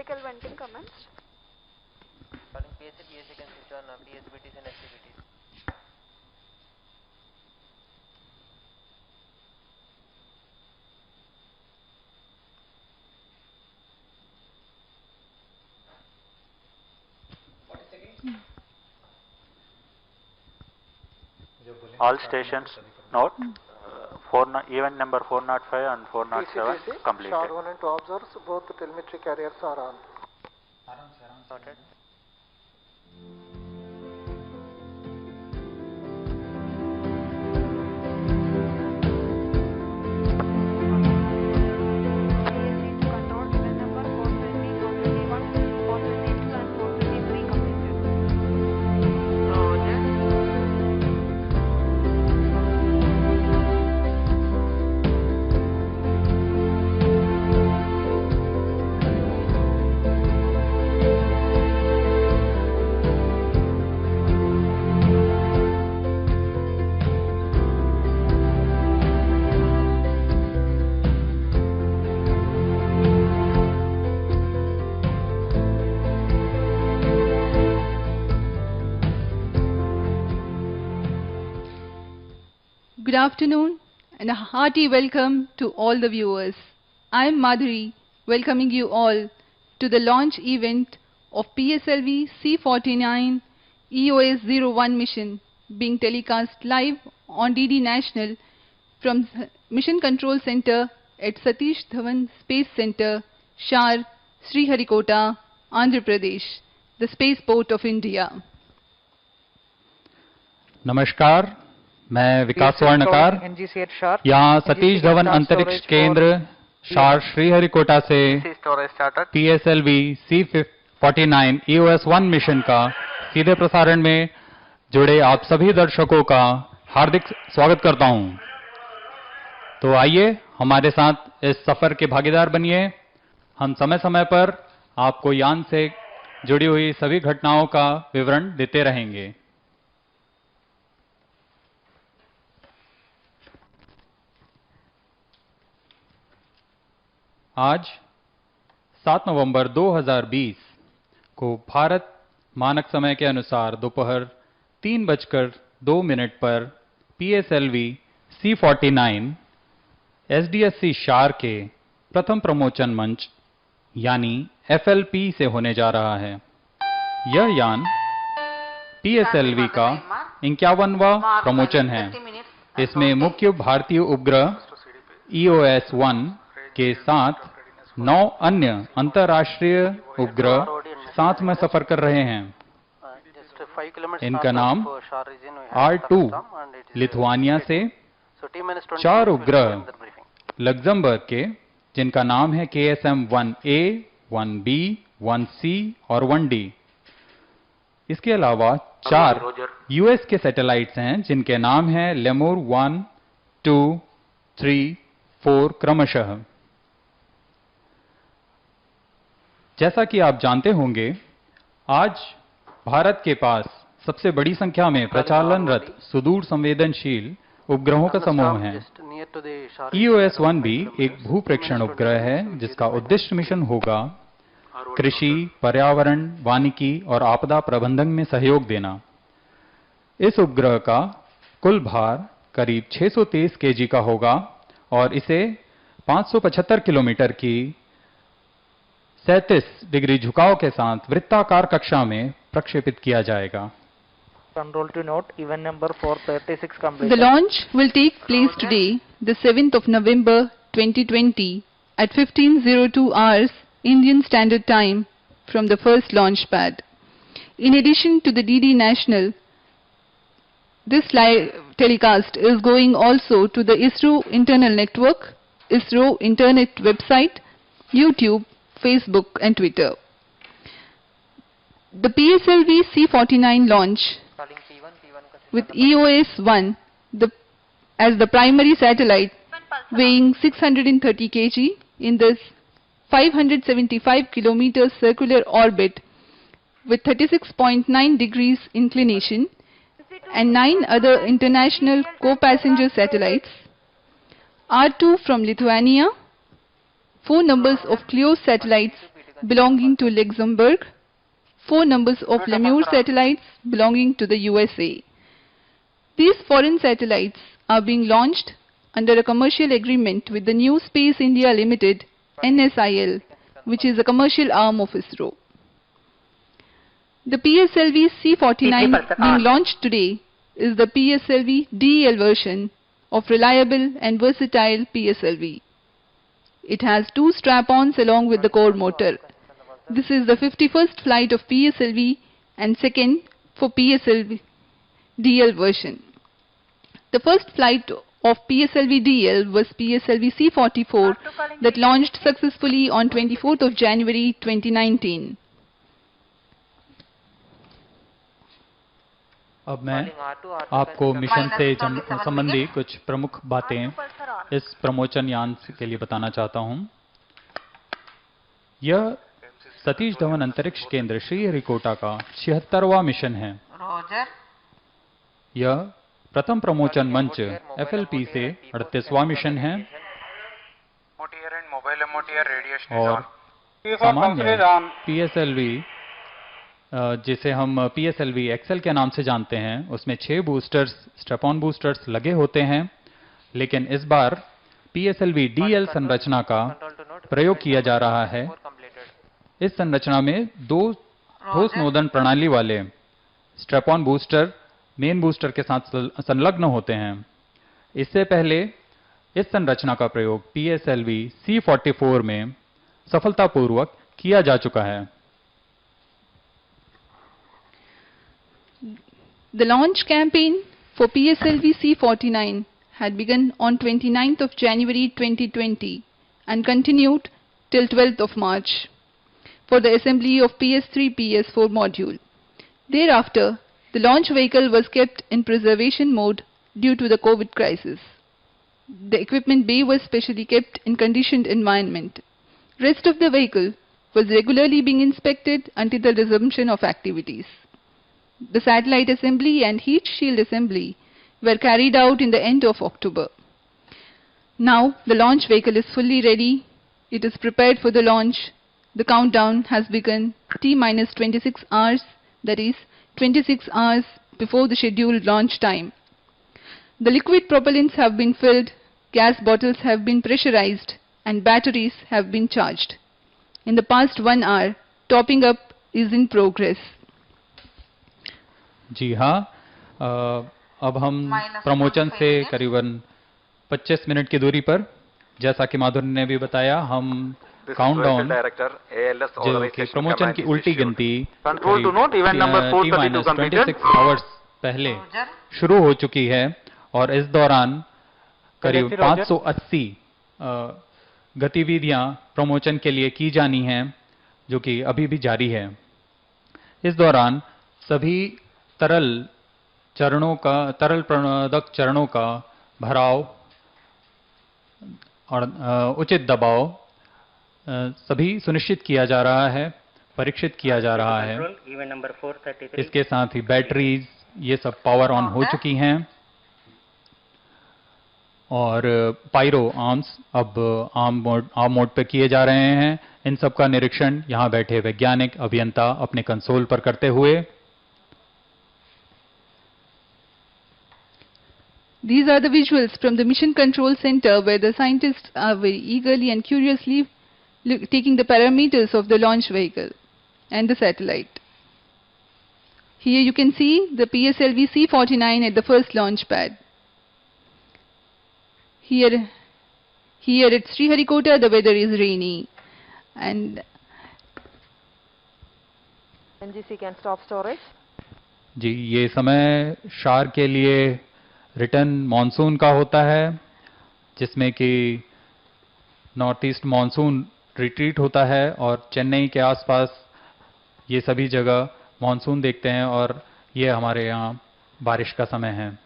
helical venting commenced. Calling PSA, PSA can switch on PSBTs and SCBTs. All stations note event number 405 and 407 completed. SHAR 1 and 2 observers, both the telemetry carriers are on. Noted. Good afternoon and a hearty welcome to all the viewers. I am Madhuri, welcoming you all to the launch event of PSLV C49 EOS-01 mission being telecast live on DD National from Mission Control Center at Satish Dhawan Space Center, Shar, Sriharikota, Andhra Pradesh, the spaceport of India. नमस्कार, मैं विकास स्वर्णकार यहाँ सतीश धवन अंतरिक्ष केंद्र शार श्रीहरिकोटा से PSLV C49 EOS-1 mission का सीधे प्रसारण में जुड़े आप सभी दर्शकों का हार्दिक स्वागत करता हूं। तो आइए हमारे साथ इस सफर के भागीदार बनिए। हम समय समय पर आपको यान से जुड़ी हुई सभी घटनाओं का विवरण देते रहेंगे। आज 7 नवंबर 2020 को भारत मानक समय के अनुसार दोपहर 3:02 पर PSLV C49 SDSC शार के प्रथम प्रमोचन मंच यानी FLP से होने जा रहा है। यह यान PSLV का 51वां प्रमोचन है। इसमें मुख्य भारतीय उपग्रह EOS-1 के साथ 9 अन्य अंतर्राष्ट्रीय उपग्रह साथ में सफर कर रहे हैं। इनका नाम R2 लिथुआनिया से, 4 उपग्रह लग्जमबर्ग के जिनका नाम है KSM-1A, 1B, 1C और 1D। इसके अलावा 4 US के सैटेलाइट्स हैं जिनके नाम हैं लेमूर 1, 2, 3, 4 क्रमशः। जैसा कि आप जानते होंगे, आज भारत के पास सबसे बड़ी संख्या में प्रचालनरत सुदूर संवेदनशील उपग्रहों का समूह है। EOS-1 भी एक भूप्रेक्षण उपग्रह है जिसका उद्देश्य मिशन होगा कृषि, पर्यावरण, वानिकी और आपदा प्रबंधन में सहयोग देना। इस उपग्रह का कुल भार करीब 623 kg का होगा और इसे 575 किलोमीटर की 37 डिग्री झुकाव के साथ वृत्ताकार कक्षा में प्रक्षेपित किया जाएगा। Control to note, event number 436 completed. The launch will take place today, the 7th of November 2020 at 15:02 hours Indian Standard Time from the first launch pad. In addition to the DD National, this live telecast is going also to the ISRO internal network, ISRO internet website, YouTube, Facebook and Twitter. The PSLV C49 launch with EOS-1 as the primary satellite weighing 630 kg in this 575 km circular orbit with 36.9 degrees inclination and 9 other international co-passenger satellites, R2 from Lithuania, 4 numbers of close satellites belonging to Luxembourg, 4 numbers of Lemur satellites belonging to the USA. These foreign satellites are being launched under a commercial agreement with the New Space India Limited, NSIL, which is a commercial arm of ISRO. The PSLV C-49 being launched today is the PSLV DEL version of reliable and versatile PSLV. It has 2 strap-ons along with the core motor. This is the 51st flight of PSLV and second for PSLV DEL version. The first flight of PSLV DEL was PSLV C-44 that launched successfully on 24th of January 2019. अब मैं आपको mission से संबंधी कुछ प्रमुख बातें इस प्रमोचन यान के लिए बताना चाहता हूं। यह सतीश धवन अंतरिक्ष केंद्र श्रीहरिकोटा का 76वां मिशन है। यह प्रथम प्रमोचन मंच FLP से 38वां मिशन है और सामान्य PSLV जिसे हम PSLV XL के नाम से जानते हैं, उसमें 6 बूस्टर्स, स्ट्रैप-ऑन बूस्टर्स लगे होते हैं, लेकिन इस बार PSLV DL संरचना का प्रयोग किया जा रहा है। इस संरचना में 2 ठोस नोदन प्रणाली वाले स्ट्रैप-ऑन बूस्टर मेन बूस्टर के साथ संलग्न होते हैं। इससे पहले इस संरचना का प्रयोग PSLV C-44 में सफलतापूर्वक किया जा चुका है। The launch campaign for PSLV C-49 had begun on 29th of January 2020 and continued till 12th of March for the assembly of PS3-PS4 module. Thereafter, the launch vehicle was kept in preservation mode due to the COVID crisis. The equipment bay was specially kept in conditioned environment. Rest of the vehicle was regularly being inspected until the resumption of activities. The satellite assembly and heat shield assembly were carried out in the end of October. Now the launch vehicle is fully ready. It is prepared for the launch. The countdown has begun T-minus 26 hours, that is 26 hours before the scheduled launch time. The liquid propellants have been filled, gas bottles have been pressurized, and batteries have been charged. In the past 1 hour, topping up is in progress. जी हाँ, अब हम प्रमोचन से करीबन 25 minute की दूरी पर, जैसा कि माधुरी ने भी बताया, हम काउंटडाउन जो कि प्रमोचन की उल्टी गिनती T-26 आवर्स पहले शुरू हो चुकी है और इस दौरान करीब 580 गतिविधियां प्रमोचन के लिए की जानी हैं, जो कि अभी भी जारी है। इस दौरान सभी तरल प्रणोदक चरणों का भराव और उचित दबाव सभी सुनिश्चित किया जा रहा है, परीक्षित किया जा रहा है। इसके साथ ही बैटरीज ये सब पावर ऑन हो चुकी हैं और पायरो आर्म्स अब आर्म मोड पे किए जा रहे हैं। इन सब का निरीक्षण यहाँ बैठे वैज्ञानिक अभियंता अपने कंसोल पर करते हुए। These are the visuals from the Mission Control Center where the scientists are very eagerly and curiously taking the parameters of the launch vehicle and the satellite. Here you can see the PSLV C-49 at the first launch pad. Here at Sriharikota the weather is rainy and NGC can stop storage. जी, ये समय शार के लिए return monsoon का होता है, जिसमें कि नॉर्थ ईस्ट मॉनसून रिट्रीट होता है और चेन्नई के आसपास ये सभी जगह मॉनसून देखते हैं और ये हमारे यहाँ बारिश का समय है।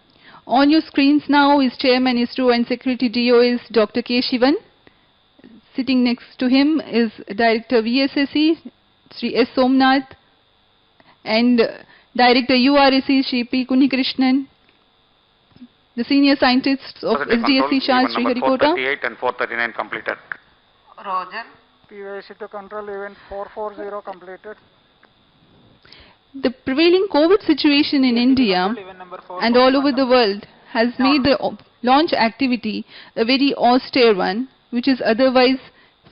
On your screens now is Chairman ISRO and Secretary DOS Dr. K. Shivan. Sitting next to him is Director VSSC Sri S. Somnath and Director URSC Sri P. Kunikrishnan. The senior scientists of SDSC Shah Sriharikota. 438 and 439 completed. Roger. PYC to control event 440 completed. The prevailing COVID situation in India and all over the world has made the launch activity a very austere one, which is otherwise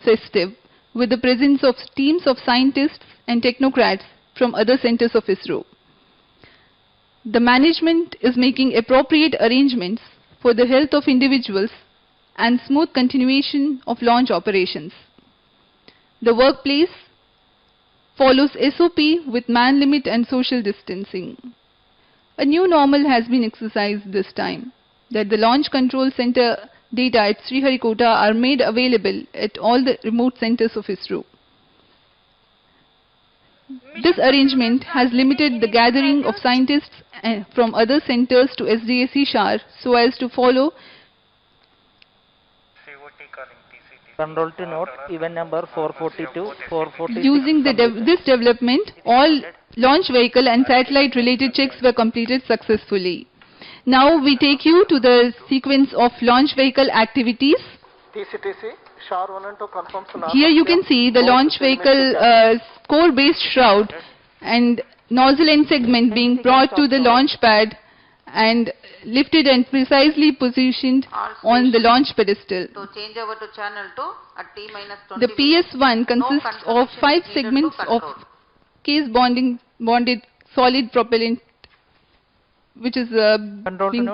festive, with the presence of teams of scientists and technocrats from other centers of ISRO. The management is making appropriate arrangements for the health of individuals and smooth continuation of launch operations. The workplace follows SOP with man limit and social distancing. A new normal has been exercised this time, that the launch control center data at Sriharikota are made available at all the remote centers of ISRO. This arrangement has limited the gathering of scientists from other centers to SDAC Shar so as to follow Control to note event number 442, 446. Using this development, all launch vehicle and satellite related checks were completed successfully. Now we take you to the sequence of launch vehicle activities. TCTC, Shar 1 and 2 confirms the last. Here you can see the launch vehicle core based shroud and nozzle end segment being brought to the launch pad and lifted and precisely positioned on the launch pedestal. To change over to channel 2 at T-20. The PS1 consists of 5 segments of case bonded solid propellant, which is being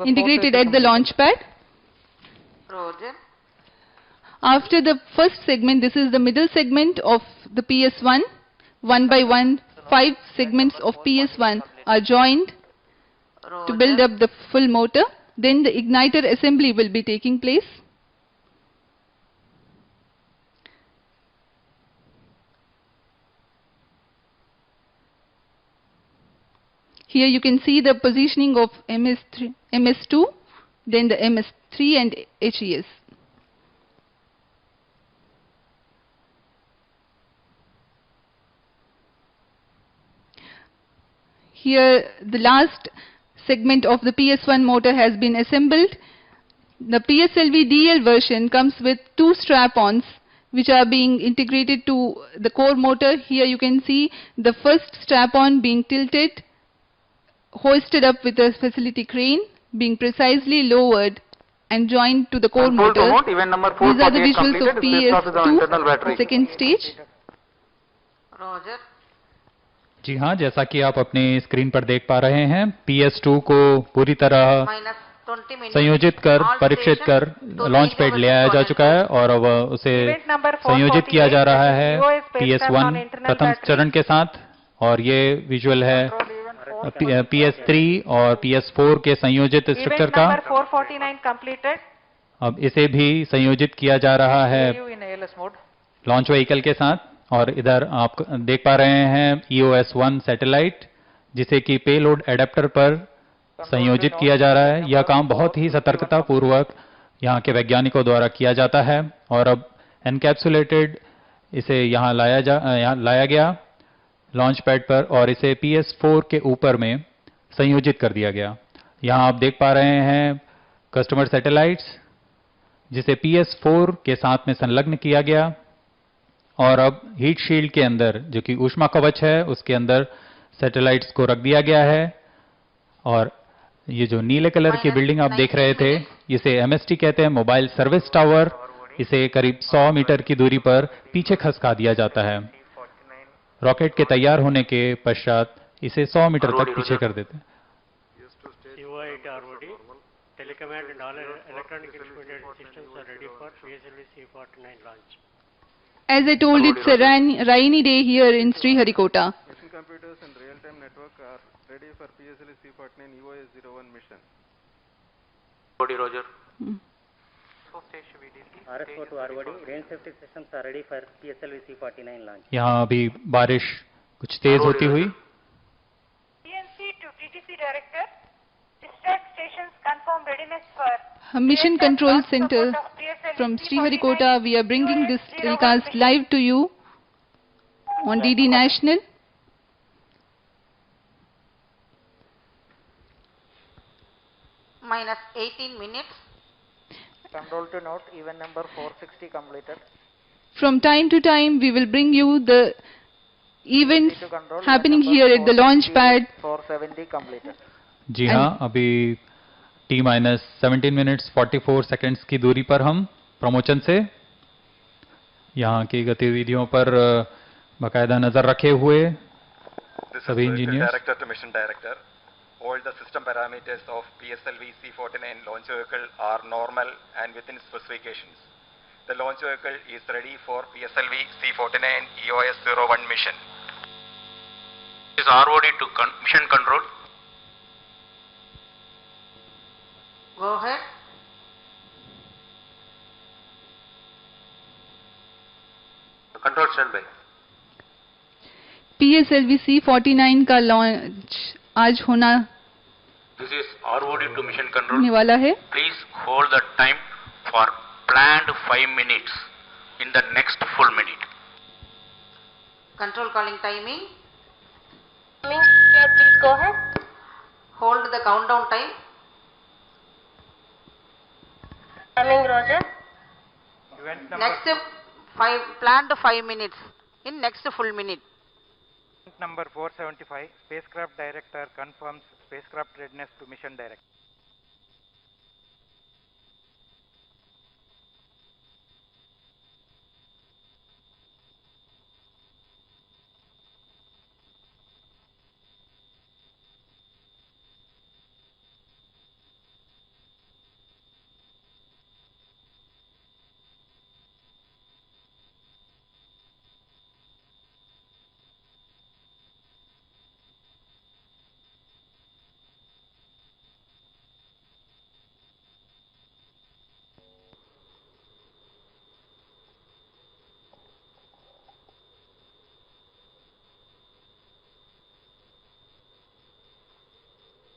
integrated at the launch pad. Roger. After the first segment, this is the middle segment of the PS1. One by one, 5 segments of PS1 are joined to build up the full motor. Then the igniter assembly will be taking place. Here you can see the positioning of MS2, then the MS3 and HES. Here the last segment of the PS1 motor has been assembled. The PSLV DL version comes with 2 strap-ons which are being integrated to the core motor. Here you can see the first strap-on being tilted, hoisted up with a facility crane, being precisely lowered and joined to the core motor. These are the visuals of PS2 second stage. Roger. जी हाँ, जैसा कि आप अपने screen पर देख पा रहे हैं, PS2 को पूरी तरह संयोजित कर, परीक्षित कर लॉन्च पैड ले आया जा चुका है और अब उसे संयोजित किया जा रहा है PS1 प्रथम चरण के साथ। और ये विजुअल है PS3 और PS4 के संयोजित स्ट्रक्चर का। अब इसे भी संयोजित किया जा रहा है लॉन्च व्हीकल के साथ। और इधर आप देख पा रहे हैं EOS-1 सैटेलाइट, जिसे कि पेलोड एडेप्टर पर संयोजित किया जा रहा है। यह काम बहुत ही सतर्कता पूर्वक यहाँ के वैज्ञानिकों द्वारा किया जाता है और अब एनकैप्सुलेटेड इसे यहाँ लाया गया लॉन्च पैड पर और इसे PS4 के ऊपर में संयोजित कर दिया गया। यहाँ आप देख पा रहे हैं कस्टमर सैटेलाइट्स, जिसे PS4 के साथ में संलग्न किया गया और अब हीट शील्ड के अंदर, जो कि ऊष्मा कवच है, उसके अंदर सैटेलाइट्स को रख दिया गया है। और ये जो नीले कलर की बिल्डिंग आप देख रहे थे, इसे MST कहते हैं, मोबाइल सर्विस टावर। इसे करीब 100 मीटर की दूरी पर पीछे खसका दिया जाता है। रॉकेट के तैयार होने के पश्चात इसे 100 मीटर तक पीछे कर देते हैं। Telecomand and all electronic instrumented systems are ready for PSLV C-49 launch. As I told, it's a rainy day here in Sriharikota. Mission computers and real-time network are ready for PSLV C-49 EOS-01 mission. Roger. RS-4 to ROD, range safety systems are ready for PSLV C-49 launch. यहाँ अभी बारिश कुछ तेज होती हुई। PNC to TTC director, dispatch stations confirm readiness for Mission Control Center from Sriharikota. We are bringing this telecast live to you on DD National. Minus 18 minutes. Control to note event number 460 completed. From time to time, we will bring you the events happening here at the launch pad. 470 completed. जी हाँ, अभी T-17 minutes 44 seconds की दूरी पर हम promotion से यहाँ की गतिविधियों पर बाकायदा नजर रखे हुए सभी engineer. Director to Mission Director, all the system parameters of PSLV C-49 launch vehicle are normal and within specifications. The launch vehicle is ready for PSLV C-49 EOS-01 mission. Is ROD to mission control. Go ahead. Control standby. PSLV C-49 का launch आज होना This is ROD to mission control. होने वाला है। Please hold the time for planned 5 minutes in the next full minute. Control calling timing. Please go ahead. Hold the countdown time. Timing, Roger. Next planned 5 minutes in next full minute. Number 475, spacecraft director confirms spacecraft readiness to mission director.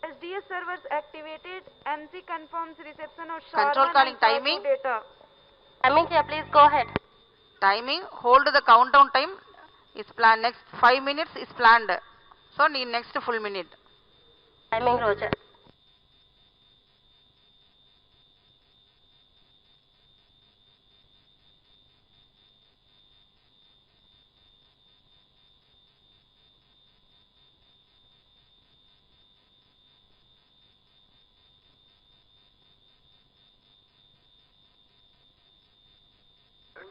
SDS servers activated. MC confirms reception of Control calling timing. data. Timing, please go ahead. Timing. Hold the countdown time. Is planned. Next 5 minutes is planned. So need next full minute. Timing, Roger.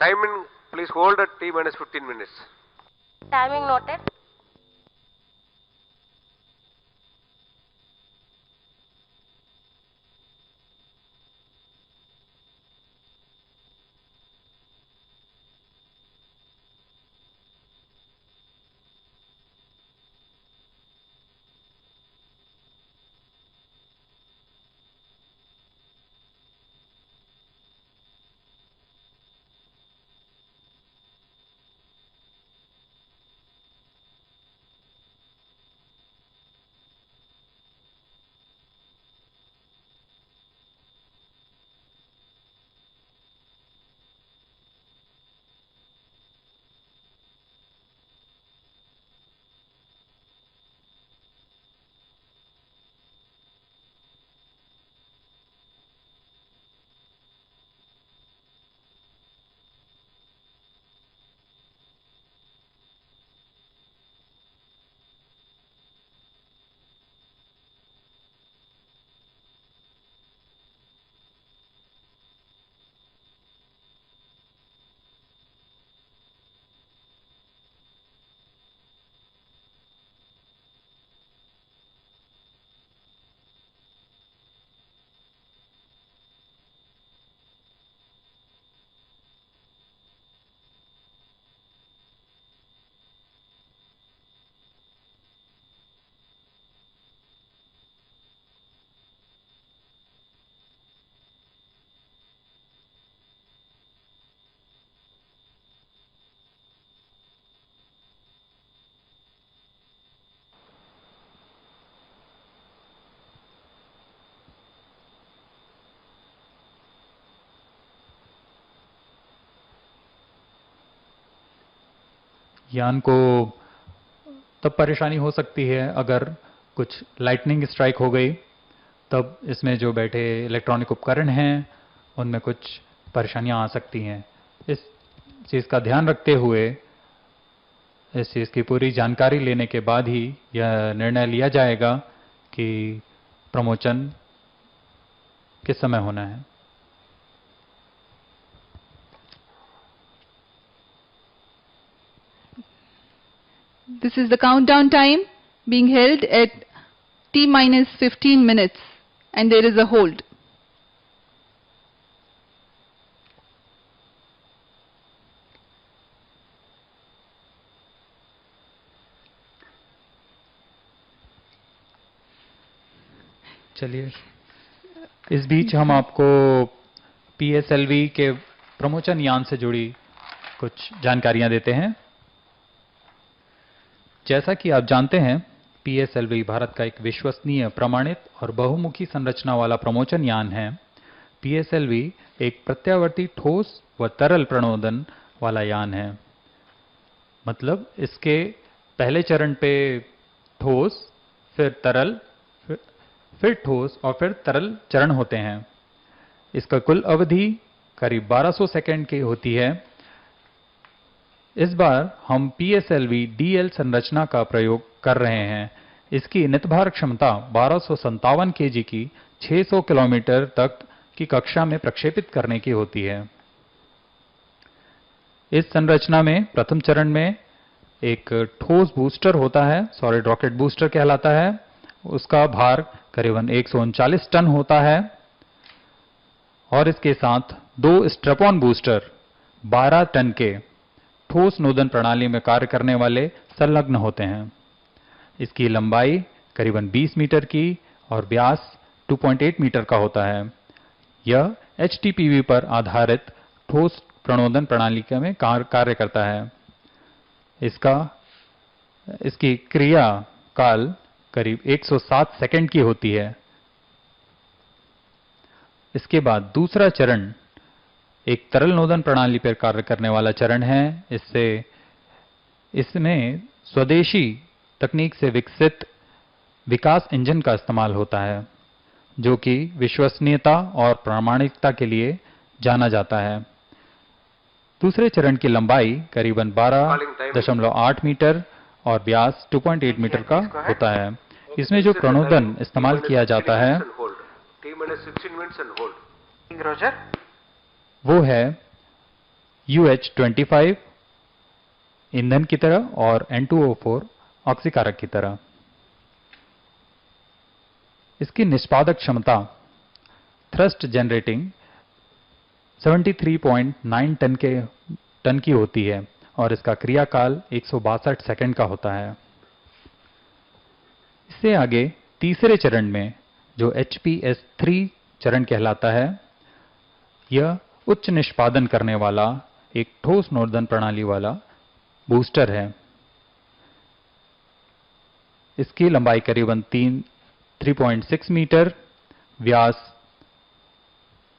Timing, please hold at T-15 minutes. Timing noted. यान को तब परेशानी हो सकती है अगर कुछ lightning strike हो गई, तब इसमें जो बैठे इलेक्ट्रॉनिक उपकरण हैं उनमें कुछ परेशानियां आ सकती हैं। चीज़ का ध्यान रखते हुए इस चीज़ की पूरी जानकारी लेने के बाद ही यह निर्णय लिया जाएगा कि प्रमोशन किस समय होना है। This is the countdown time being held at T-15 minutes and there is a hold. चलिए, इस बीच हम आपको PSLV के प्रमोशन यान से जुड़ी कुछ जानकारियां देते हैं। जैसा कि आप जानते हैं, PSLV भारत का एक विश्वसनीय, प्रमाणित और बहुमुखी संरचना वाला प्रमोशन यान है। PSLV एक प्रत्यावर्ती ठोस व तरल प्रणोदन वाला यान है। मतलब इसके पहले चरण पे ठोस, फिर तरल, फिर ठोस और फिर तरल चरण होते हैं। इसका कुल अवधि करीब 1200 सेकंड की होती है। इस बार हम PSLV DL संरचना का प्रयोग कर रहे हैं। इसकी नितभार क्षमता 1257 kg की 600 किलोमीटर तक की कक्षा में प्रक्षेपित करने की होती है। इस संरचना में प्रथम चरण में एक ठोस बूस्टर होता है, सॉलिड रॉकेट बूस्टर कहलाता है। उसका भार करीबन 139 टन होता है और इसके साथ 2 स्ट्रैप-ऑन बूस्टर 12 टन के ठोस नोदन प्रणाली में कार्य करने वाले संलग्न होते हैं। इसकी लंबाई करीबन 20 मीटर की और व्यास 2.8 मीटर का होता है। यह HTPV पर आधारित ठोस प्रणोदन प्रणाली में कार्य करता है। इसकी क्रिया काल करीब 107 सेकंड की होती है। इसके बाद दूसरा चरण एक तरल नोदन प्रणाली पर कार्य करने वाला चरण है। इसमें स्वदेशी तकनीक से विकसित विकास इंजन का इस्तेमाल होता है, जो कि विश्वसनीयता और प्रामाणिकता के लिए जाना जाता है। दूसरे चरण की लंबाई करीबन 12.8 मीटर और व्यास 2.8 मीटर का होता है। इसमें जो प्रणोदन इस्तेमाल किया जाता है वो है UH-25 ईंधन की तरह और N2O4 ऑक्सीकारक की तरह। इसकी निष्पादक क्षमता थ्रस्ट जनरेटिंग 73.9 टन की होती है और इसका क्रियाकाल 162 सेकंड का होता है। इससे आगे तीसरे चरण में जो HPS-3 चरण कहलाता है, यह उच्च निष्पादन करने वाला एक ठोस नोदन प्रणाली वाला बूस्टर है। इसकी लंबाई करीबन 3.6 मीटर, व्यास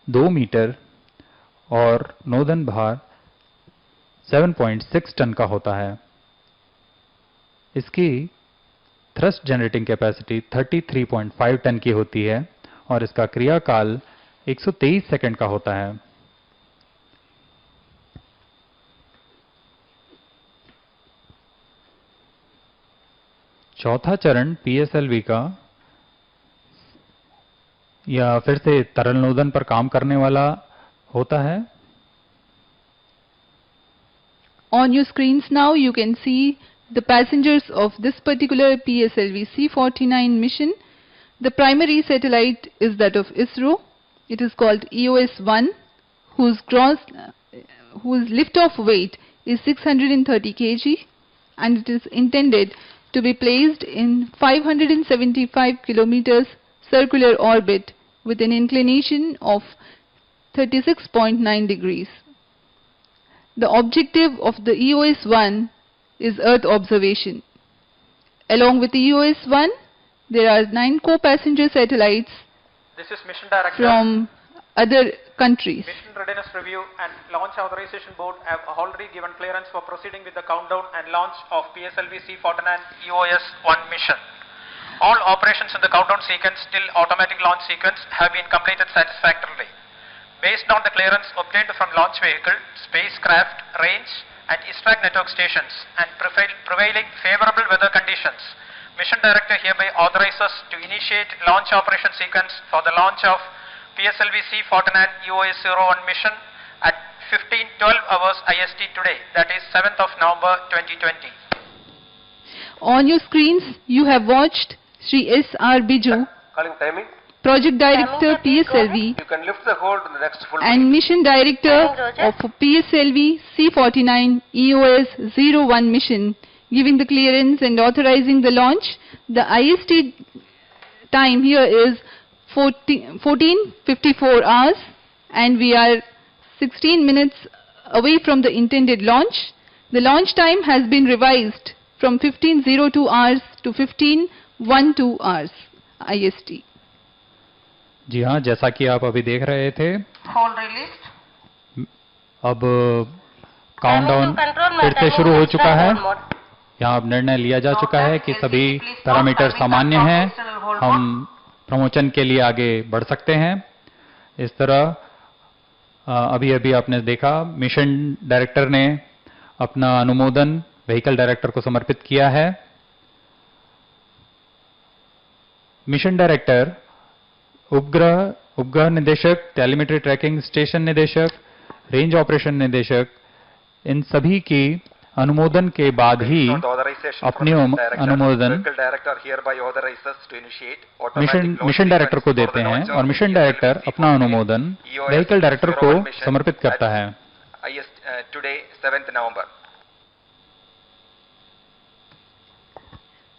2 मीटर और नोदन भार 7.6 टन का होता है। इसकी थ्रस्ट जनरेटिंग कैपेसिटी 33.5 टन की होती है और इसका क्रियाकाल 123 सेकंड का होता है। चौथा चरण PSLV का या फिर से तरल नोदन पर काम करने वाला होता है। On your screens now you can see the passengers of this particular PSLV C-49 mission. The primary satellite is that of ISRO. It is called EOS-1, whose lift-off weight is 630 kg and it is intended to be placed in 575 kilometers circular orbit with an inclination of 36.9 degrees. The objective of the EOS-1 is Earth observation. Along with the EOS-1, there are 9 co-passenger satellites This is Mission Director. from other countries. Mission Readiness Review and Launch Authorization Board have already given clearance for proceeding with the countdown and launch of PSLV C-49 EOS-1 mission. All operations in the countdown sequence till automatic launch sequence have been completed satisfactorily. based on the clearance obtained from launch vehicle, spacecraft, range and ISTRAC network stations and prevailing favorable weather conditions. Mission Director hereby authorizes to initiate launch operation sequence for the launch of PSLV C-49 EOS-01 mission at 15:12 hours IST today, that is 7th of November 2020. On your screens, you have watched Sri S.R. Biju, Calling timing. Project Director PSLV You can lift the hold in the next full and Mission Director of PSLV C-49 EOS-01 mission, giving the clearance and authorizing the launch. The IST time here is 14:54 hours and we are 16 minutes away from the intended launch. The launch time has been revised from 15:02 hours to 15:12 hours IST. जी हाँ, जैसा कि आप अभी देख रहे थे, Hold released. अब countdown फिर से शुरू हो चुका है। यहाँ अब निर्णय लिया जा चुका है कि सभी पैरामीटर सामान्य हैं, हम प्रमोशन के लिए आगे बढ़ सकते हैं। इस तरह अभी अभी आपने देखा, मिशन डायरेक्टर ने अपना अनुमोदन व्हीकल डायरेक्टर को समर्पित किया है। मिशन डायरेक्टर, उपग्रह निदेशक, टेलीमेट्री ट्रैकिंग स्टेशन निदेशक, रेंज ऑपरेशन निदेशक, इन सभी की अनुमोदन के बाद ही अपने अनुमोदन मिशन डायरेक्टर को देते हैं और मिशन डायरेक्टर अपना अनुमोदन व्हीकल डायरेक्टर को समर्पित करता है।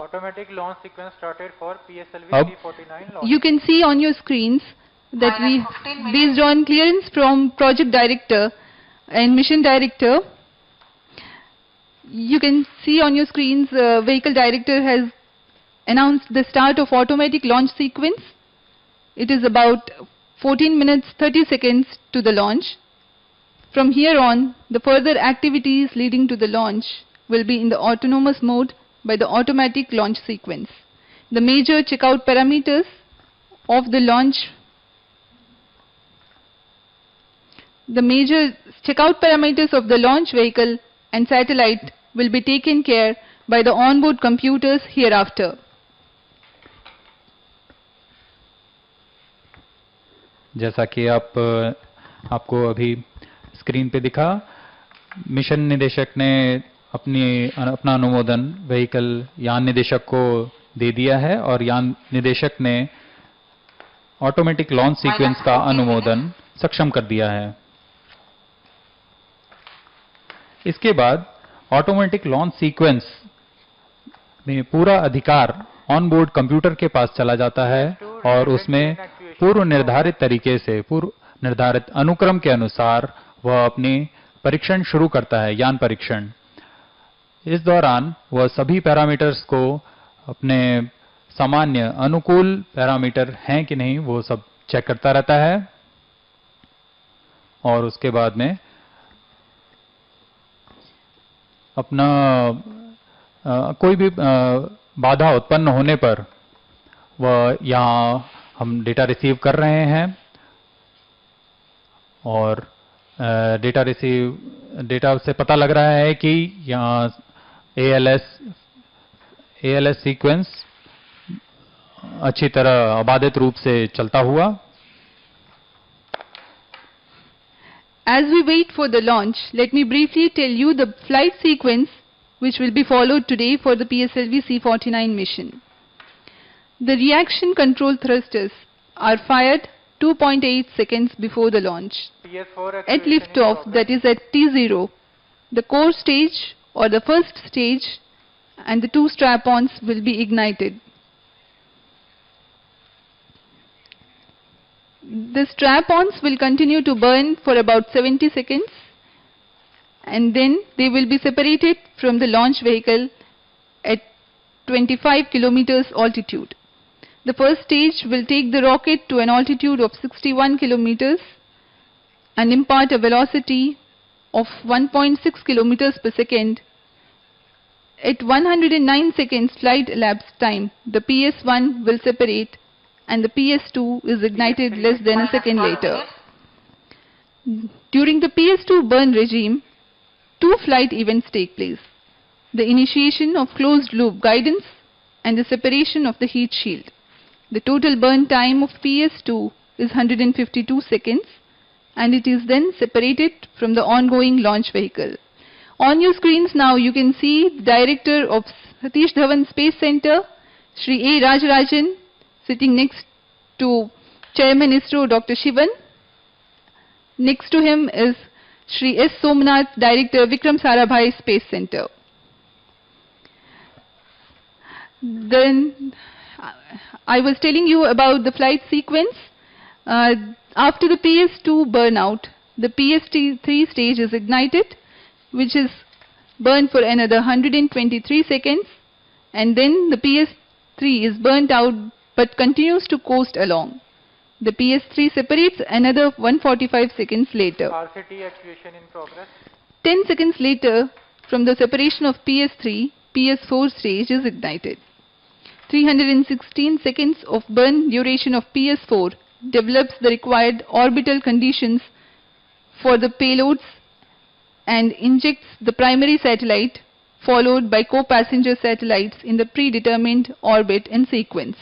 Automatic launch sequence started for PSLV C-49 launch. You can see on your screens that based on clearance from Project Director and Mission Director, you can see on your screens Vehicle Director has announced the start of automatic launch sequence. It is about 14 minutes 30 seconds to the launch. From here on, the further activities leading to the launch will be in the autonomous mode by the automatic launch sequence. The major checkout parameters of the launch vehicle and satellite will be taken care by the onboard computers hereafter. जैसा कि आपको अभी screen पे दिखा, mission निदेशक ने अपना अनुमोदन व्हीकल यान निदेशक को दे दिया है और यान निदेशक ने ऑटोमेटिक लॉन्च सीक्वेंस का अनुमोदन सक्षम कर दिया है। इसके बाद ऑटोमेटिक लॉन्च सीक्वेंस में पूरा अधिकार ऑन बोर्ड कंप्यूटर के पास चला जाता है और उसमें पूर्व निर्धारित तरीके से, पूर्व निर्धारित अनुक्रम के अनुसार वह अपनी परीक्षण शुरू करता है, यान परीक्षण। इस दौरान वह सभी पैरामीटर्स को अपने सामान्य अनुकूल पैरामीटर हैं कि नहीं वो सब चेक करता रहता है और उसके बाद में अपना कोई भी बाधा उत्पन्न होने पर वह यहाँ हम डेटा रिसीव कर रहे हैं और डेटा से पता लग रहा है कि यहाँ ALS सीक्वेंस अच्छी तरह अबाधित रूप से चलता हुआ। As we wait for the launch, let me briefly tell you the flight sequence which will be followed today for the PSLV C-49 mission. The reaction control thrusters are fired 2.8 seconds before the launch. At liftoff, that is at T0, the core stage or the first stage and the two strap-ons will be ignited. The strap-ons will continue to burn for about 70 seconds and then they will be separated from the launch vehicle at 25 kilometers altitude. The first stage will take the rocket to an altitude of 61 kilometers and impart a velocity of 1.6 kilometers per second. At 109 seconds flight elapsed time, the PS1 will separate and the PS2 is ignited less than a second later. During the PS2 burn regime, 2 flight events take place: the initiation of closed loop guidance and the separation of the heat shield. The total burn time of PS2 is 152 seconds, and it is then separated from the ongoing launch vehicle. On your screens now you can see the Director of Satish Dhawan Space Center, Shri A. Rajarajan, sitting next to Chairman ISRO Dr. Shivan. Next to him is Shri S. Somnath, Director Vikram Sarabhai Space Center. Then I was telling you about the flight sequence. After the PS2 burnout, the PS3 stage is ignited, which is burned for another 123 seconds, and then the PS3 is burnt out but continues to coast along. The PS3 separates another 145 seconds later. RCT actuation in progress. 10 seconds later, from the separation of PS3, PS4 stage is ignited. 316 seconds of burn duration of PS4 develops the required orbital conditions for the payloads and injects the primary satellite, followed by co-passenger satellites in the predetermined orbit in sequence.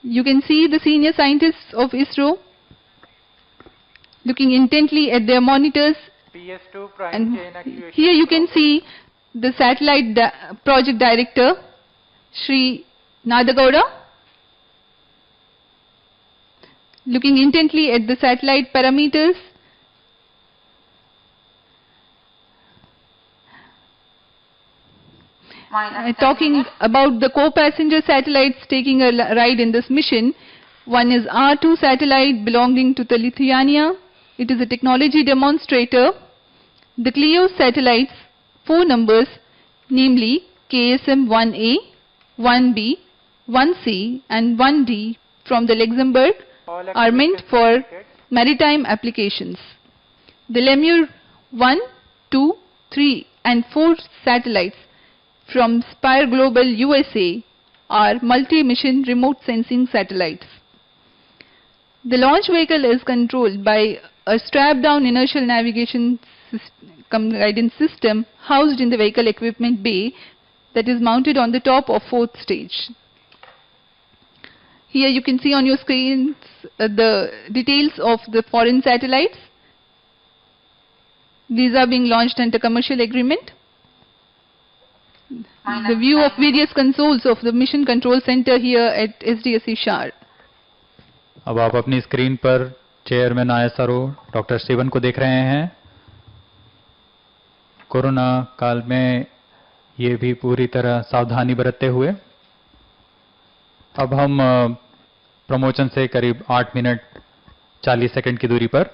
You can see the senior scientists of ISRO looking intently at their monitors, PS2 prime and chain actuation. here you can see the satellite project director, Shri Nadagowda, looking intently at the satellite parameters. Talking about the co-passenger satellites taking a ride in this mission. One is R2 satellite belonging to the Lithuania. It is a technology demonstrator. The Clio satellites, 4 numbers, namely KSM-1A, 1B, 1C and 1D from the Luxembourg, are meant for maritime applications. The Lemur 1, 2, 3 and 4 satellites from Spire Global USA are multi-mission remote sensing satellites. The launch vehicle is controlled by a strap-down inertial navigation guidance system housed in the vehicle equipment bay that is mounted on the top of 4th stage. Here you can see on your screens the details of the foreign satellites. These are being launched under commercial agreement. The view of various consoles of the Mission Control Center here at SDSC Shar. अब आप अपनी screen पर chairman ISRO doctor Sivan को देख रहे हैं। Corona काल में ये भी पूरी तरह सावधानी बरतते हुए। अब हम प्रमोशन से करीब 8 मिनट 40 सेकंड की दूरी पर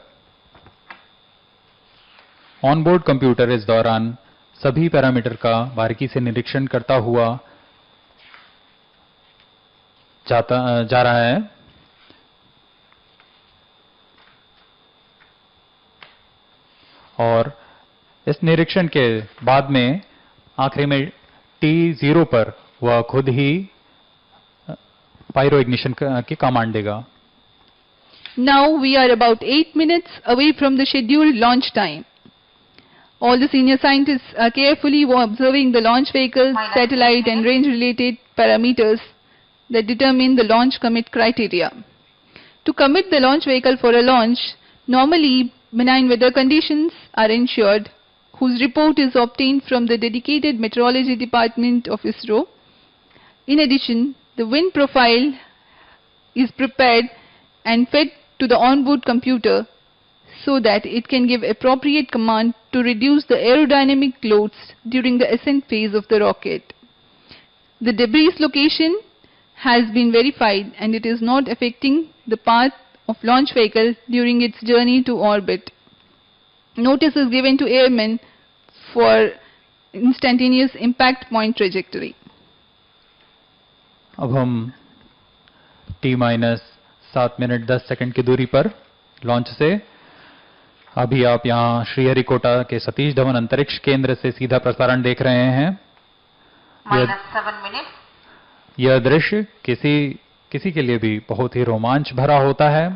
ऑनबोर्ड कंप्यूटर इस दौरान सभी पैरामीटर का बारीकी से निरीक्षण करता हुआ जा रहा है। और इस निरीक्षण के बाद में आखिरी में T0 पर वह खुद ही पायरो इग्निशन की कमांड देगा। Now we are about 8 minutes away from the scheduled launch time. All the senior scientists are carefully observing the launch vehicle's satellite and range-related parameters that determine the launch commit criteria. To commit the launch vehicle for a launch, normally benign weather conditions are ensured, whose report is obtained from the dedicated meteorology department of ISRO. In addition, the wind profile is prepared and fed to the onboard computer so that it can give appropriate command to reduce the aerodynamic loads during the ascent phase of the rocket. The debris location has been verified and it is not affecting the path of launch vehicle during its journey to orbit. Notice is given to airmen for instantaneous impact point trajectory. अब हम T-7 minute 10 second की दूरी पर launch से अभी आप यहां श्रीहरिकोटा के सतीश धवन अंतरिक्ष केंद्र से सीधा प्रसारण देख रहे हैं। यह दृश्य किसी के लिए भी बहुत ही रोमांच भरा होता है,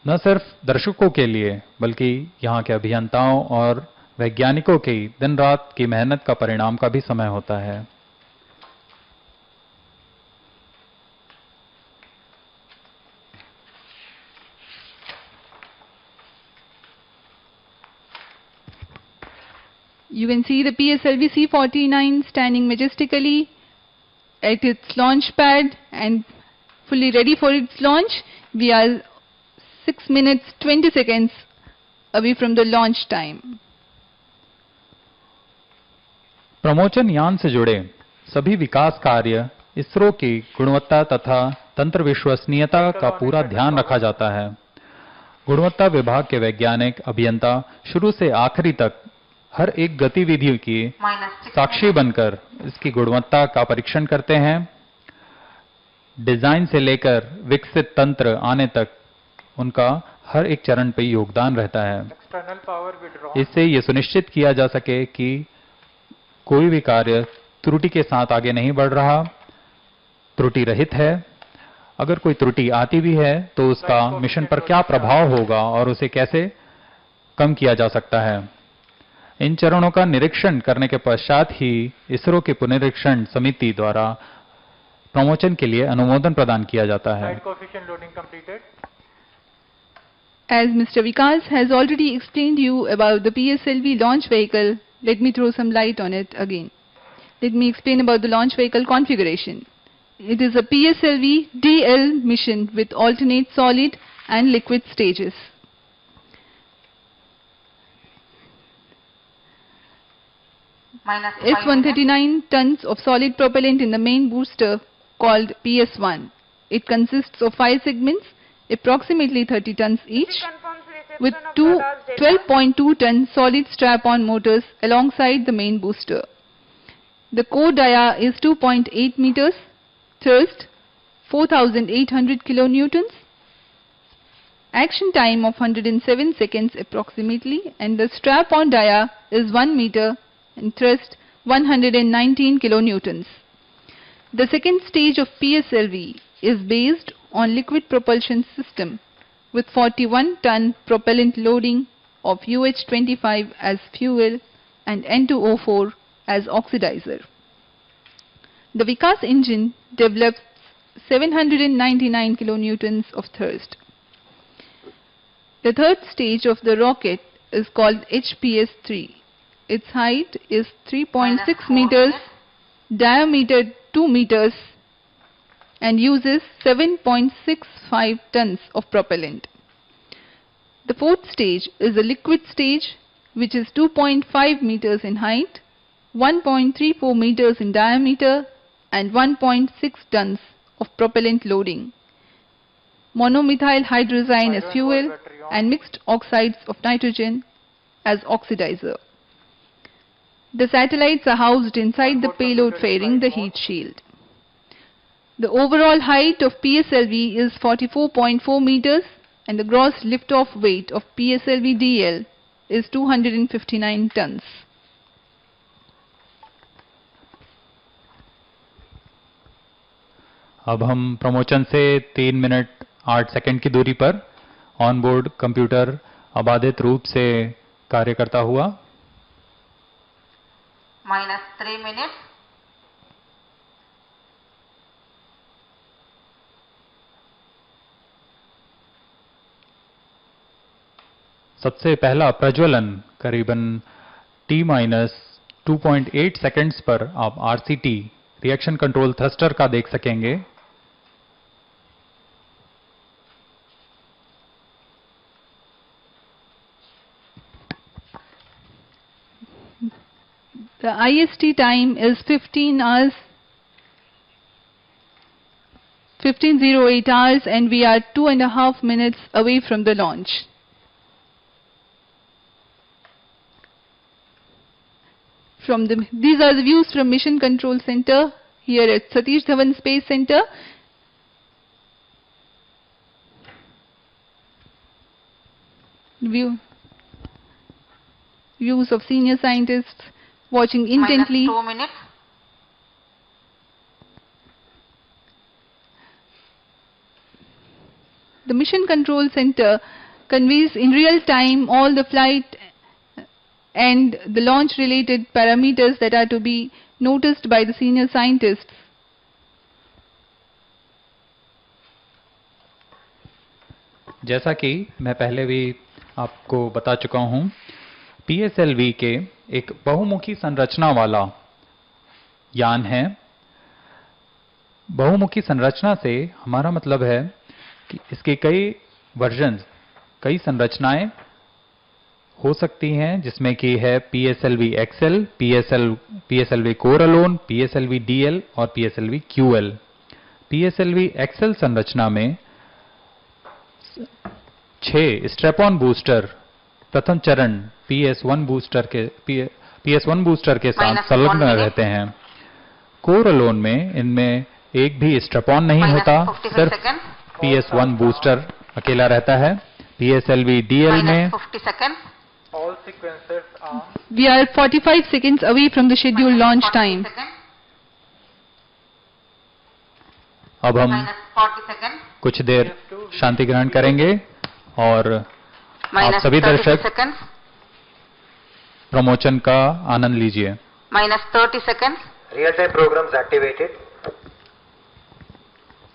न सिर्फ दर्शकों के लिए बल्कि यहाँ के अभियंताओं और वैज्ञानिकों की दिन रात की मेहनत का परिणाम का भी समय होता है। You can see the PSLV C-49 standing majestically at its launch pad and fully ready for its launch. We are 6 minutes 20 seconds away from the launch time. प्रमोचन यान से जुड़े सभी विकास कार्य इसरो की गुणवत्ता तथा तंत्र विश्वसनीयता का पूरा ध्यान रखा जाता है। गुणवत्ता विभाग के वैज्ञानिक अभियंता शुरू से आखिरी तक हर एक गतिविधि की साक्षी बनकर इसकी गुणवत्ता का परीक्षण करते हैं। डिजाइन से लेकर विकसित तंत्र आने तक उनका हर एक चरण पे योगदान रहता है। इससे ये सुनिश्चित किया जा सके कि कोई भी कार्य त्रुटि के साथ आगे नहीं बढ़ रहा, त्रुटि रहित है। अगर कोई त्रुटि आती भी है तो उसका मिशन पर क्या प्रभाव होगा और उसे कैसे कम किया जा सकता है। इन चरणों का निरीक्षण करने के पश्चात ही इसरो के पुनरीक्षण समिति द्वारा प्रमोशन के लिए अनुमोदन प्रदान किया जाता है। As Mr. Vikas has already explained you about the PSLV launch vehicle, let me throw some light on it again. Let me explain about the launch vehicle configuration. It is a PSLV DL mission with alternate solid and liquid stages. It's 139 tons of solid propellant in the main booster called PS1. It consists of 5 segments, approximately 30 tons each, with two 12.2 ton solid strap-on motors alongside the main booster. The core dia is 2.8 meters, thrust 4,800 kilonewtons, action time of 107 seconds approximately, and the strap-on dia is 1 meter and thrust 119 kilonewtons. The second stage of PSLV is based on liquid propulsion system with 41 ton propellant loading of UH-25 as fuel and N2O4 as oxidizer. The Vikas engine develops 799 kilonewtons of thrust. The third stage of the rocket is called HPS-3. Its height is 3.6 meters, diameter 2 meters, and uses 7.65 tons of propellant. The fourth stage is a liquid stage, which is 2.5 meters in height, 1.34 meters in diameter, and 1.6 tons of propellant loading. Monomethyl hydrazine as fuel and mixed oxides of nitrogen as oxidizer. The satellites are housed inside the payload fairing, the heat shield. The overall height of PSLV is 44.4 meters and the gross liftoff weight of PSLV DL is 259 tons. अब हम promotion से 3 minute 8 second की दूरी पर on board computer अबाधित रूप से कार्य करता हुआ -3 minutes. सबसे पहला प्रज्वलन करीबन T-2.8 सेकंड्स पर आप RCT रिएक्शन कंट्रोल थ्रस्टर का देख सकेंगे। The IST time is 15 hours, 15:08 hours, and we are 2.5 minutes away from the launch. These are the views from Mission Control Center here at Satish Dhawan Space Center. Views of senior scientists watching intently. -2 minutes. the Mission Control Center conveys in real time all the flight and the launch related parameters that are to be noticed by the senior scientists. जैसा कि मैं पहले भी आपको बता चुका हूं, PSLV के एक बहुमुखी संरचना वाला यान है। बहुमुखी संरचना से हमारा मतलब है कि इसके कई वर्जन्स, कई संरचनाएं हो सकती हैं, जिसमें कि है PSLV XL, PSLV Core Alone, PSLV DL और PSLV QL। PSLV XL संरचना में 6 स्ट्रैप-ऑन बूस्टर प्रथम चरण PS1 बूस्टर के साथ संलग्न रहते हैं। कोर अलोन में इनमें एक भी स्ट्रैप-ऑन नहीं होता, सिर्फ PS1 बूस्टर अकेला रहता है। PSLV DL में All sequences are. We are 45 seconds away from the scheduled launch time. अब हम कुछ देर शांति ग्रहण करेंगे और आप सभी दर्शक प्रमोशन का आनंद लीजिए। -30 seconds. Real time programs activated.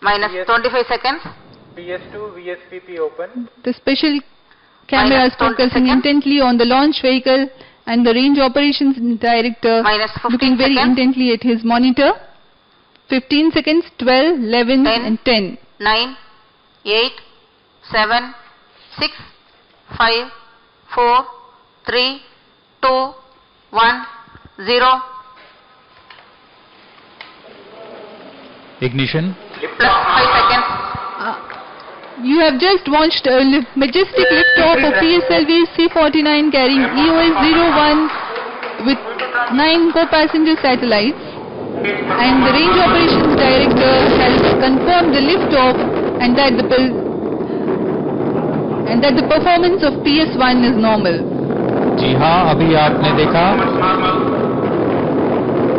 -25 seconds. PS2 VSPP open. The special camera is focusing intently on the launch vehicle and the range operations director looking very intently at his monitor. 15 seconds, 12, 11 and 10. 9, 8, 7, 6, 5, 4, 3, 2, 1, 0. Ignition. Plus 5 seconds. You have just launched a majestic liftoff of PSLV C-49 carrying EOS-01 with 9 co-passenger satellites, and the range operations director has confirmed the liftoff and that the performance of PS1 is normal. जी हाँ, अभी आपने देखा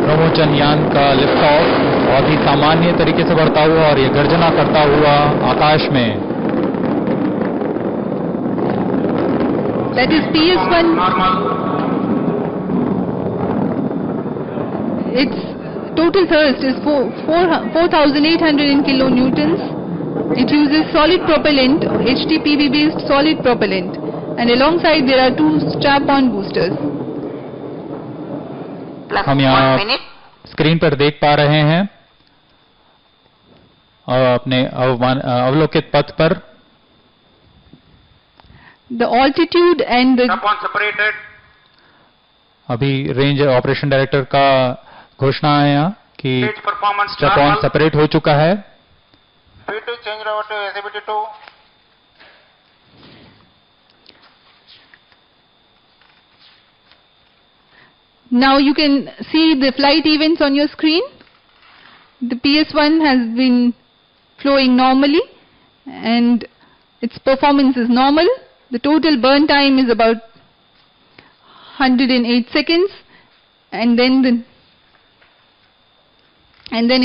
प्रमोचन यान का lift off बहुत ही सामान्य तरीके से बढ़ता हुआ और ये गर्जना करता हुआ आकाश में। That is PS1. Its total thrust is 4,800 kilonewtons. It uses solid propellant, HTPB based solid propellant, and alongside there are 2 strap-on boosters. हम यहाँ स्क्रीन पर देख पा रहे हैं अपने अवलोकित पथ पर the altitude and the separated. अभी रेंज ऑपरेशन डायरेक्टर का घोषणा है यहाँ कि स्ट्रैप-ऑन सेपरेट हो चुका है। P2 change over to SABT2. Now you can see the flight events on your screen. The PS1 has been flowing normally and its performance is normal. The total burn time is about 108 seconds, and then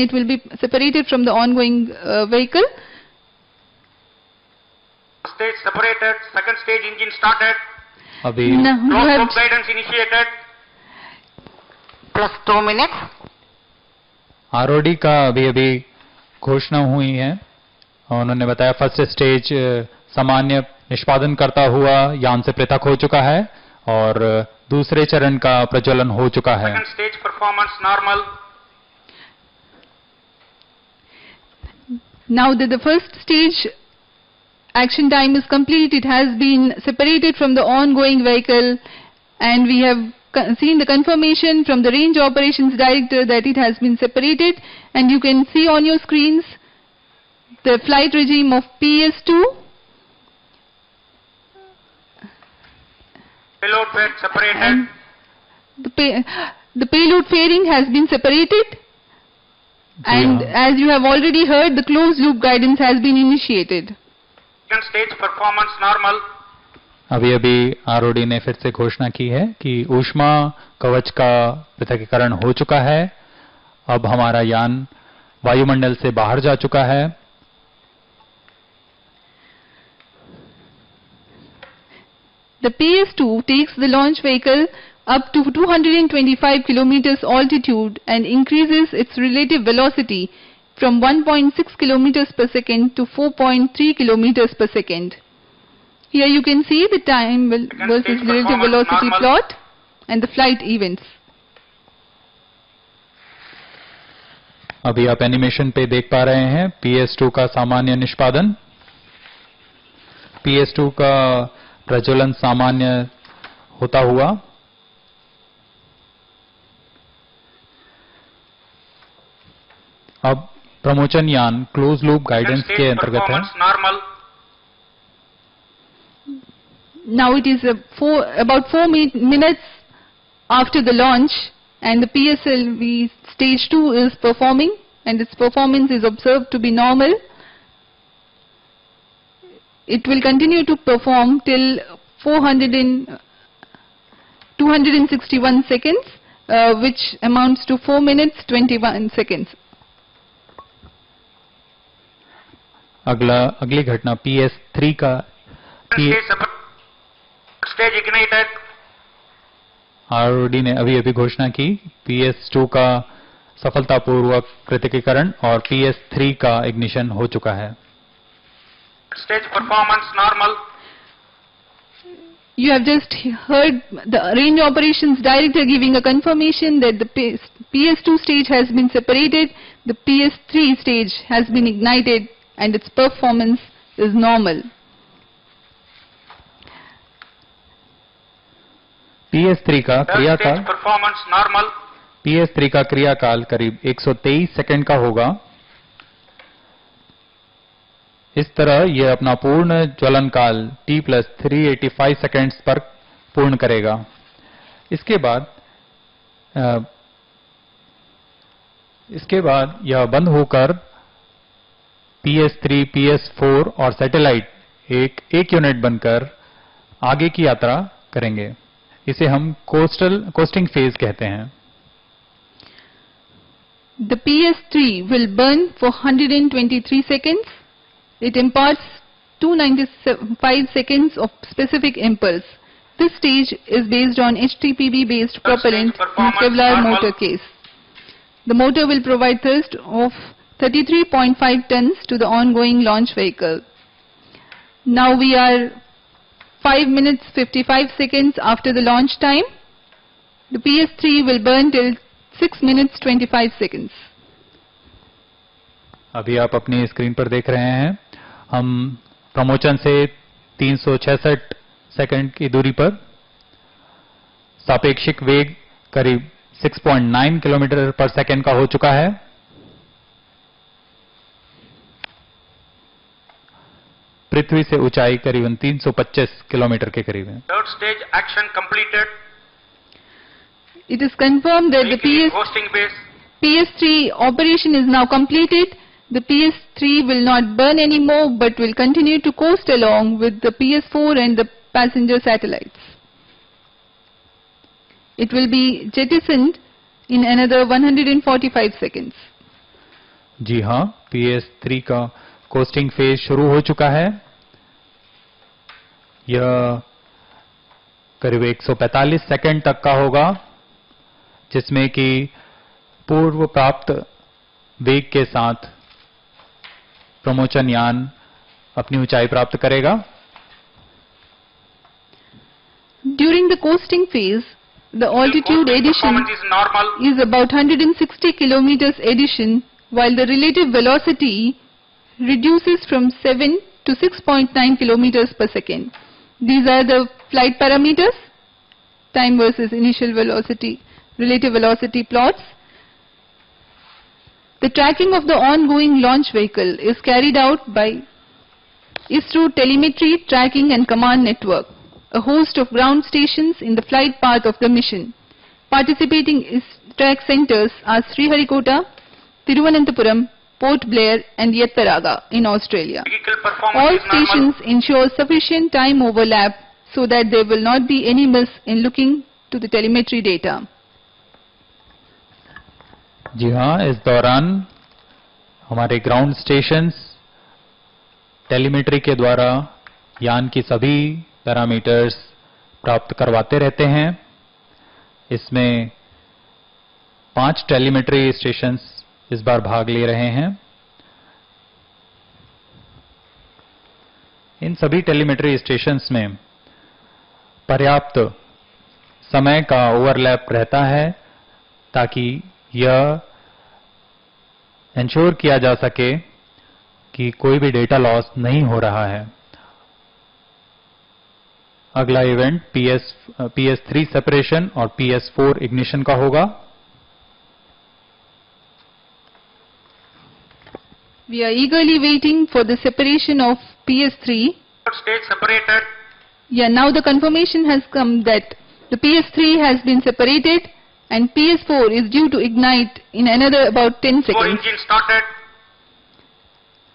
it will be separated from the ongoing vehicle. Stage separated, second stage engine started. अभी Close guidance initiated. Plus 2 minutes. ROD का अभी घोषणा हुई है और उन्होंने बताया first stage सामान्य निष्पादन करता हुआ यान से पृथक हो चुका है और दूसरे चरण का प्रज्वलन हो चुका है। Second stage performance normal. Now that the first stage action time is complete, it has been separated from the ongoing vehicle, and we have seen the confirmation from the range operations director that it has been separated, and you can see on your screens the flight regime of PS2. Payload bed separated. And the payload fairing has been separated, and as you have already heard, the closed loop guidance has been initiated. Second stage performance normal. अभी आरओडी ने फिर से घोषणा की है कि ऊष्मा कवच का पृथक्करण हो चुका है। अब हमारा यान वायुमंडल से बाहर जा चुका है। The PS2 takes the launch vehicle up to 225 kilometers altitude and increases its relative velocity from 1.6 kilometers per second to 4.3 kilometers per second. Here you can see the time versus relative velocity plot and the flight events. अभी आप animation पे देख पा रहे हैं PS2 का सामान्य निष्पादन। PS2 का प्रज्वलन सामान्य होता हुआ अब प्रमोचन यान क्लोज लूप गाइडेंस के अंतर्गत है। Now it is about 4 minutes after the launch and the PSLV stage 2 is performing and its performance is observed to be normal. It will continue to perform till 261 seconds which amounts to 4 minutes 21 seconds. अगली घटना PS3 का stage ignited. ROD ने अभी घोषणा की PS2 का सफलतापूर्वक कृतिकीकरण और PS3 का इग्निशन हो चुका है। Stage performance normal. You have just heard the range operations director giving a confirmation that the PS2 stage has been separated, the PS3 stage has been ignited and its performance is normal. PS3 का क्रियाकाल performance normal. PS3 का क्रियाकाल करीब 123 second का होगा। इस तरह यह अपना पूर्ण ज्वलन काल T+385 सेकंड्स पर पूर्ण करेगा। इसके बाद यह बंद होकर PS3, PS4 और सैटेलाइट एक यूनिट बनकर आगे की यात्रा करेंगे। इसे हम कोस्टिंग फेज कहते हैं। The PS3 will burn for 123 seconds. It imparts 295 seconds of specific impulse. This stage is based on HTPB based propellant in Kevlar motor case. The motor will provide thrust of 33.5 tons to the ongoing launch vehicle. Now we are 5 minutes 55 seconds after the launch time. The PS3 will burn till 6 minutes 25 seconds. अभी आप अपनी screen पर देख रहे हैं हम प्रमोचन से 366 second की दूरी पर सापेक्षिक वेग करीब 6.9 किलोमीटर पर सेकंड का हो चुका है। पृथ्वी से ऊंचाई करीबन 325 किलोमीटर के करीब है। Third stage action completed. It is confirmed that the PS3 operation is now completed. The PS3 will not burn anymore but will continue to coast along with the PS4 and the passenger satellites. It will be jettisoned in another 145 seconds. जी हाँ, PS3 का costing phase शुरू हो चुका है। यह करीब 145 second तक का होगा जिसमें कि पूर्व प्राप्त वेग के साथ प्रमोचन यान अपनी ऊंचाई प्राप्त करेगा। During the coasting phase, the altitude addition is about 160 kilometers addition, while the relative velocity reduces from 7 to 6.9 kilometers per second. These are the flight parameters, time versus initial velocity, relative velocity plots. The tracking of the ongoing launch vehicle is carried out by ISRO Telemetry Tracking and Command Network, a host of ground stations in the flight path of the mission. Participating track centers are Sriharikota, Thiruvananthapuram, Port Blair and Yattaraga in Australia. All stations ensure sufficient time overlap so that there will not be any miss in looking to the telemetry data. जी हाँ, इस दौरान हमारे ground stations telemetry के द्वारा यान की सभी parameters प्राप्त करवाते रहते हैं। इसमें 5 टेलीमेट्री स्टेशंस इस बार भाग ले रहे हैं। इन सभी टेलीमेट्री स्टेशंस में पर्याप्त समय का ओवरलैप रहता है ताकि यह इंश्योर किया जा सके कि कोई भी डेटा लॉस नहीं हो रहा है। अगला इवेंट PS3 सेपरेशन और PS4 इग्निशन का होगा। We are eagerly waiting for the separation of PS3. Stage separated. Yeah, now the confirmation has come that the PS3 has been separated and PS4 is due to ignite in another about 10 Four seconds. engine started.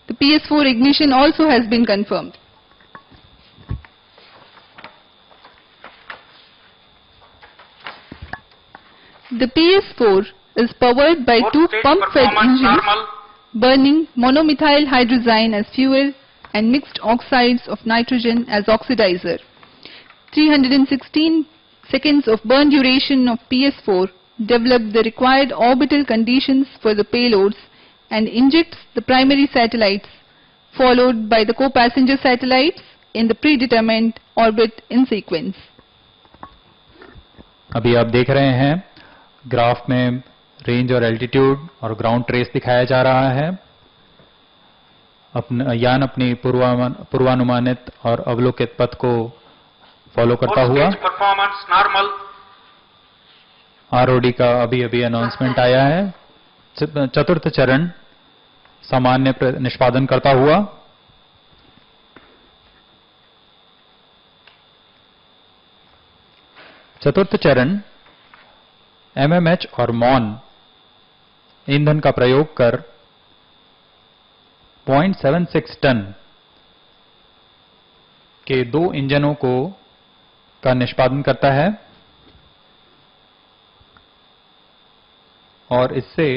The PS4 ignition also has been confirmed. The PS4 is powered by Fourth two stage pump-fed performance engines normal. burning monomethyl hydrazine as fuel and mixed oxides of nitrogen as oxidizer. 316 seconds of burn duration of PS4 developed the required orbital conditions for the payloads and injects the primary satellites, followed by the co-passenger satellites in the predetermined orbit in sequence. अभी आप देख रहे हैं graph में range और altitude और ground trace दिखाया जा रहा है। यान अपनी पूर्वानुमानित और अवलोकित पथ को फॉलो करता हुआ परफॉर्मेंस नॉर्मल। आरओडी का अभी अभी अनाउंसमेंट आया है। चतुर्थ चरण सामान्य निष्पादन करता हुआ। चतुर्थ चरण एमएमएच और मॉन ईंधन का प्रयोग कर 0.76 टन के 2 इंजनों का निष्पादन करता है और इससे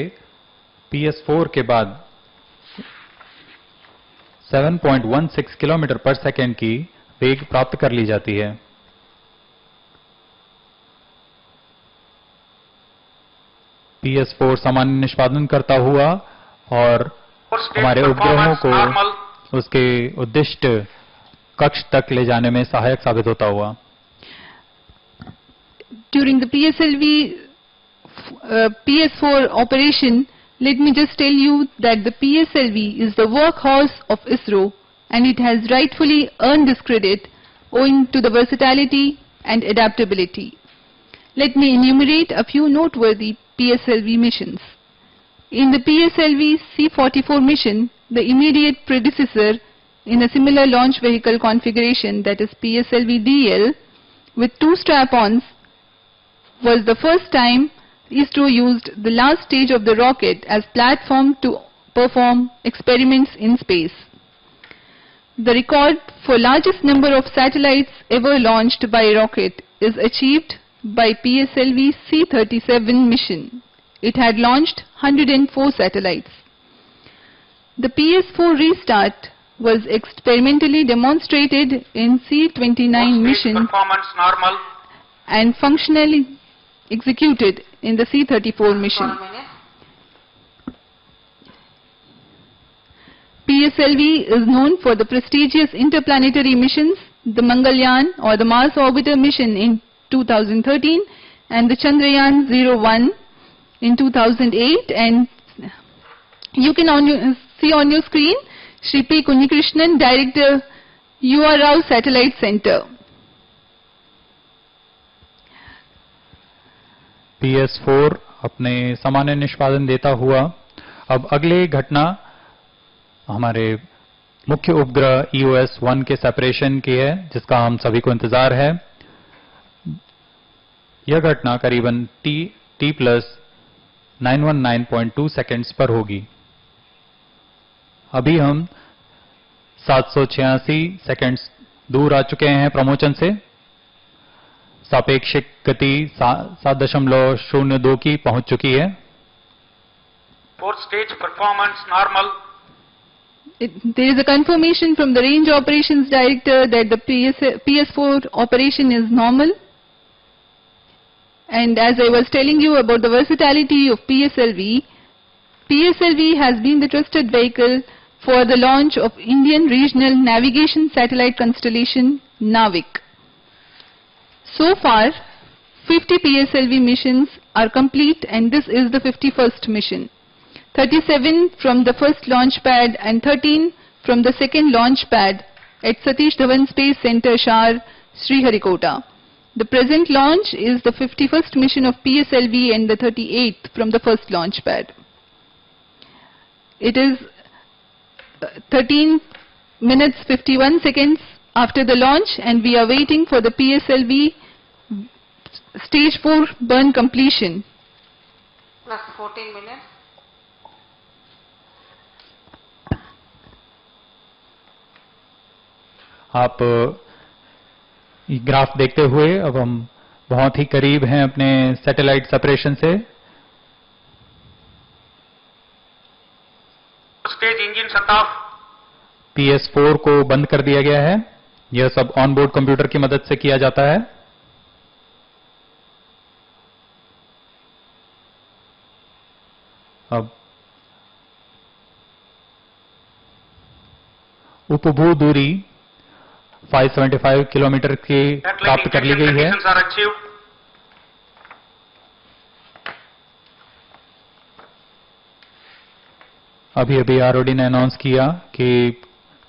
PS4 के बाद 7.16 किलोमीटर पर सेकेंड की वेग प्राप्त कर ली जाती है। PS4 सामान्य निष्पादन करता हुआ और हमारे उपग्रहों को उसके उद्दिष्ट कक्ष तक ले जाने में सहायक साबित होता हुआ। During the PS4 operation, let me just tell you that the PSLV is the workhorse of ISRO and it has rightfully earned this credit owing to the versatility and adaptability. Let me enumerate a few noteworthy PSLV missions. In the PSLV C-44 mission, the immediate predecessor in a similar launch vehicle configuration, that is PSLV-DL, with 2 strap-ons, was the first time ISRO used the last stage of the rocket as platform to perform experiments in space. The record for largest number of satellites ever launched by a rocket is achieved by PSLV C-37 mission. It had launched 104 satellites. The PS4 restart was experimentally demonstrated in C-29 mission performance normal and functionally executed in the C-34 mission. PSLV is known for the prestigious interplanetary missions, the Mangalyaan or the Mars Orbiter mission in 2013 and the Chandrayaan-01 in 2008, and you can see on your screen Shri P. Kunnikrishnan, Director, UR Rao Satellite Center. PS4 अपने सामान्य निष्पादन देता हुआ अब अगली घटना हमारे मुख्य उपग्रह EOS-1 के सेपरेशन की है, जिसका हम सभी को इंतजार है। यह घटना करीबन T + 919.2 सेकंड्स पर होगी। अभी हम 786 सेकंड्स दूर आ चुके हैं प्रमोचन से। सापेक्षिक गति 7.02 की पहुंच चुकी है। Fourth stage performance normal. there is a confirmation from the Range Operations Director that the PS4 operation is normal. And as I was telling you about the versatility of PSLV, PSLV has been the trusted vehicle for the launch of Indian Regional Navigation Satellite Constellation, NAVIC. So far, 50 PSLV missions are complete, and this is the 51st mission. 37 from the first launch pad and 13 from the second launch pad at Satish Dhawan Space Center, Shar, Sriharikota. The present launch is the 51st mission of PSLV and the 38th from the first launch pad. It is 13 minutes 51 seconds after the launch, and we are waiting for the PSLV stage 4 burn completion. Plus 14 minutes. आप graph देखते हुए अब हम बहुत ही करीब हैं अपने satellite separation से। Stage engine shut off. PS4 को बंद कर दिया गया है। यह सब ऑनबोर्ड कंप्यूटर की मदद से किया जाता है। अब उपभू दूरी 575 किलोमीटर की प्राप्त कर ली गई है। अभी अभी ROD ने अनाउंस किया कि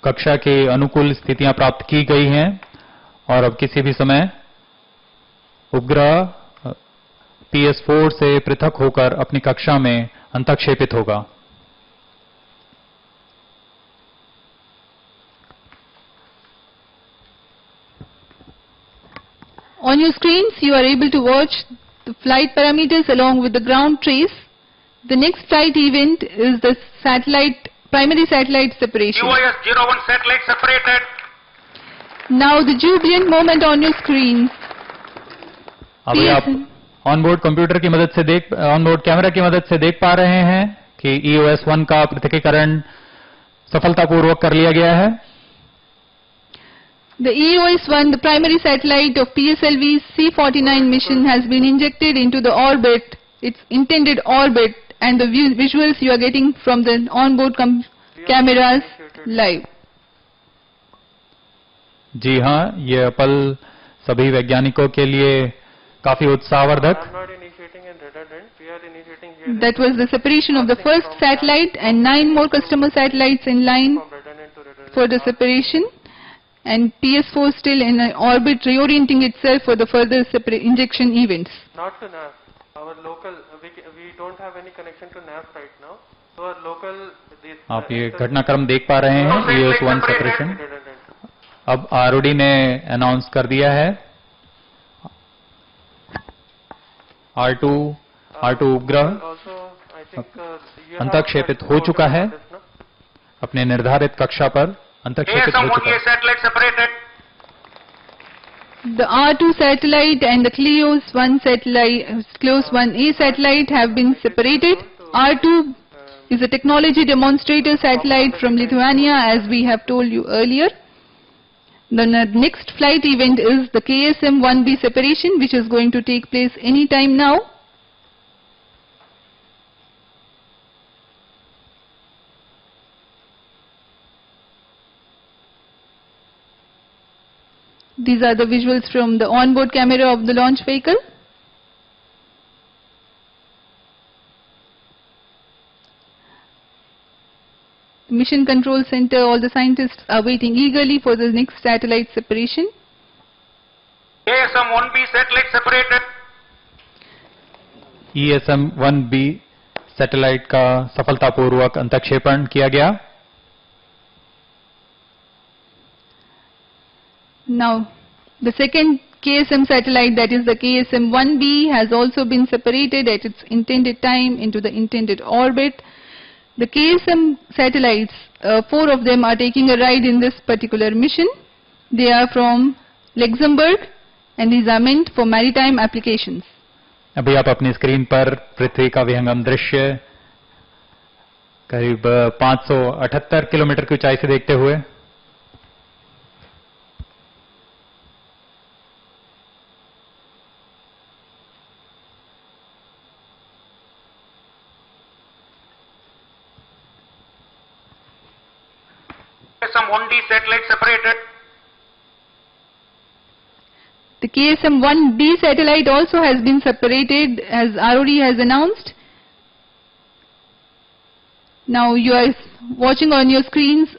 कक्षा के अनुकूल स्थितियां प्राप्त की गई हैं और अब किसी भी समय उपग्रह PS4 से पृथक होकर अपनी कक्षा में अंतःक्षेपित होगा। On your screens, you are able to watch the flight parameters along with the ground trace. The next flight event is the primary satellite separation. UIS-01 satellite separated. Now the jubilant moment on your screens. अभी आप onboard computer की मदद से onboard camera की मदद से देख पा रहे हैं कि EOS-1 का पृथकीकरण सफलतापूर्वक कर लिया गया है। The EOS-1, the primary satellite of PSLV C-49 mission, has been injected into the orbit, its intended orbit, and the visuals you are getting from the onboard cameras live. जी हाँ, ये पल सभी वैज्ञानिकों के लिए काफी उत्साहवर्धक। That was the separation of the first satellite and 9 more customer satellites in line for the separation. And PS4 still in orbit, reorienting itself for the further injection events. Not to NAV. Our local, we don't have any connection to NAV right now. So our local. आप ये घटनाक्रम देख पा रहे हैं EOS-1 separation. अब ROD ने announce कर दिया है R2 उपग्रह अंतःक्षेपित हो चुका है, अपने निर्धारित कक्षा पर अंतःक्षेपित हो चुका है। The R2 satellite and the Kleos 1A satellite have been separated. R2 is a technology demonstrator satellite from Lithuania, as we have told you earlier. The next flight event is the KSM-1B separation, which is going to take place any time now. These are the visuals from the onboard camera of the launch vehicle. The Mission Control Center, all the scientists are waiting eagerly for the next satellite separation. ESM-1B satellite separated. ESM-1B satellite का सफलतापूर्वक अंतःक्षेपण किया गया। Now, the second KSM satellite, that is the KSM-1B, has also been separated at its intended time into the intended orbit. The KSM satellites, 4 of them are taking a ride in this particular mission. They are from Luxembourg and these are meant for maritime applications. अभी आप अपनी screen पर पृथ्वी का विहंगम दृश्य करीब 578 kilometre की ऊंचाई से देखते हुए Some 1D satellite separated. The KSM-1D satellite also has been separated as ROD has announced. Now you are watching on your screens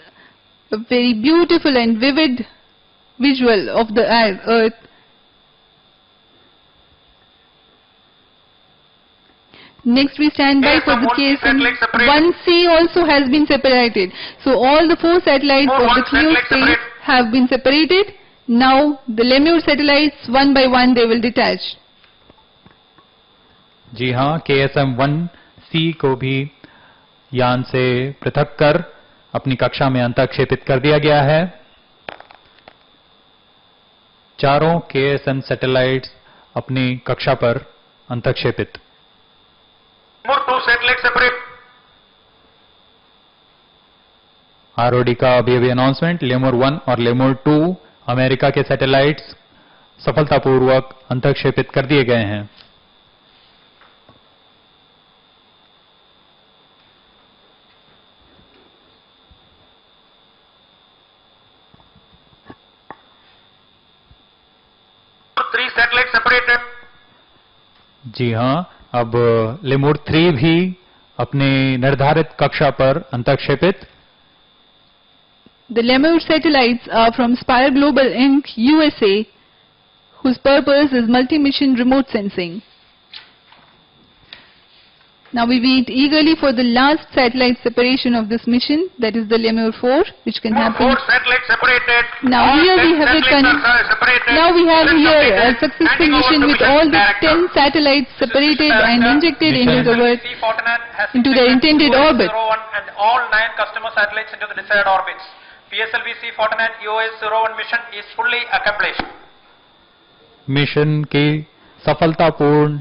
a very beautiful and vivid visual of the Earth. Next we stand by for the KSM-1C also has been separated. So all the 4 satellites of the Cleo space have been separated. Now the Lemur satellites one by one they will detach. जी हाँ, KSM-1C को भी यान से पृथक कर अपनी कक्षा में अंतःक्षेपित कर दिया गया है। चारों KSM सैटेलाइट्स अपनी कक्षा पर अंतःक्षेपित। More 2 satellites separate. ROD का अभी अनाउंसमेंट, लेमोर 1 और लेमोर 2 अमेरिका के सैटेलाइट्स सफलतापूर्वक अंतःक्षेपित कर दिए गए हैं। Three satellites separated. जी हाँ, अब लेमोर 3 भी अपने निर्धारित कक्षा पर अंतःक्षेपित। The Lemur satellites are from Spire Global Inc. USA, whose purpose is multi-mission remote sensing. Now we wait eagerly for the last satellite separation of this mission, that is the Lemur 4, which can happen. 4 satellites separated. Now here we have now we have here a successful mission with all the 10 satellites separated and injected into the their intended orbit. And all 9 customer satellites into the desired orbits. PSLV C49 EOS-01 mission is fully accomplished. Mission की सफलतापूर्ण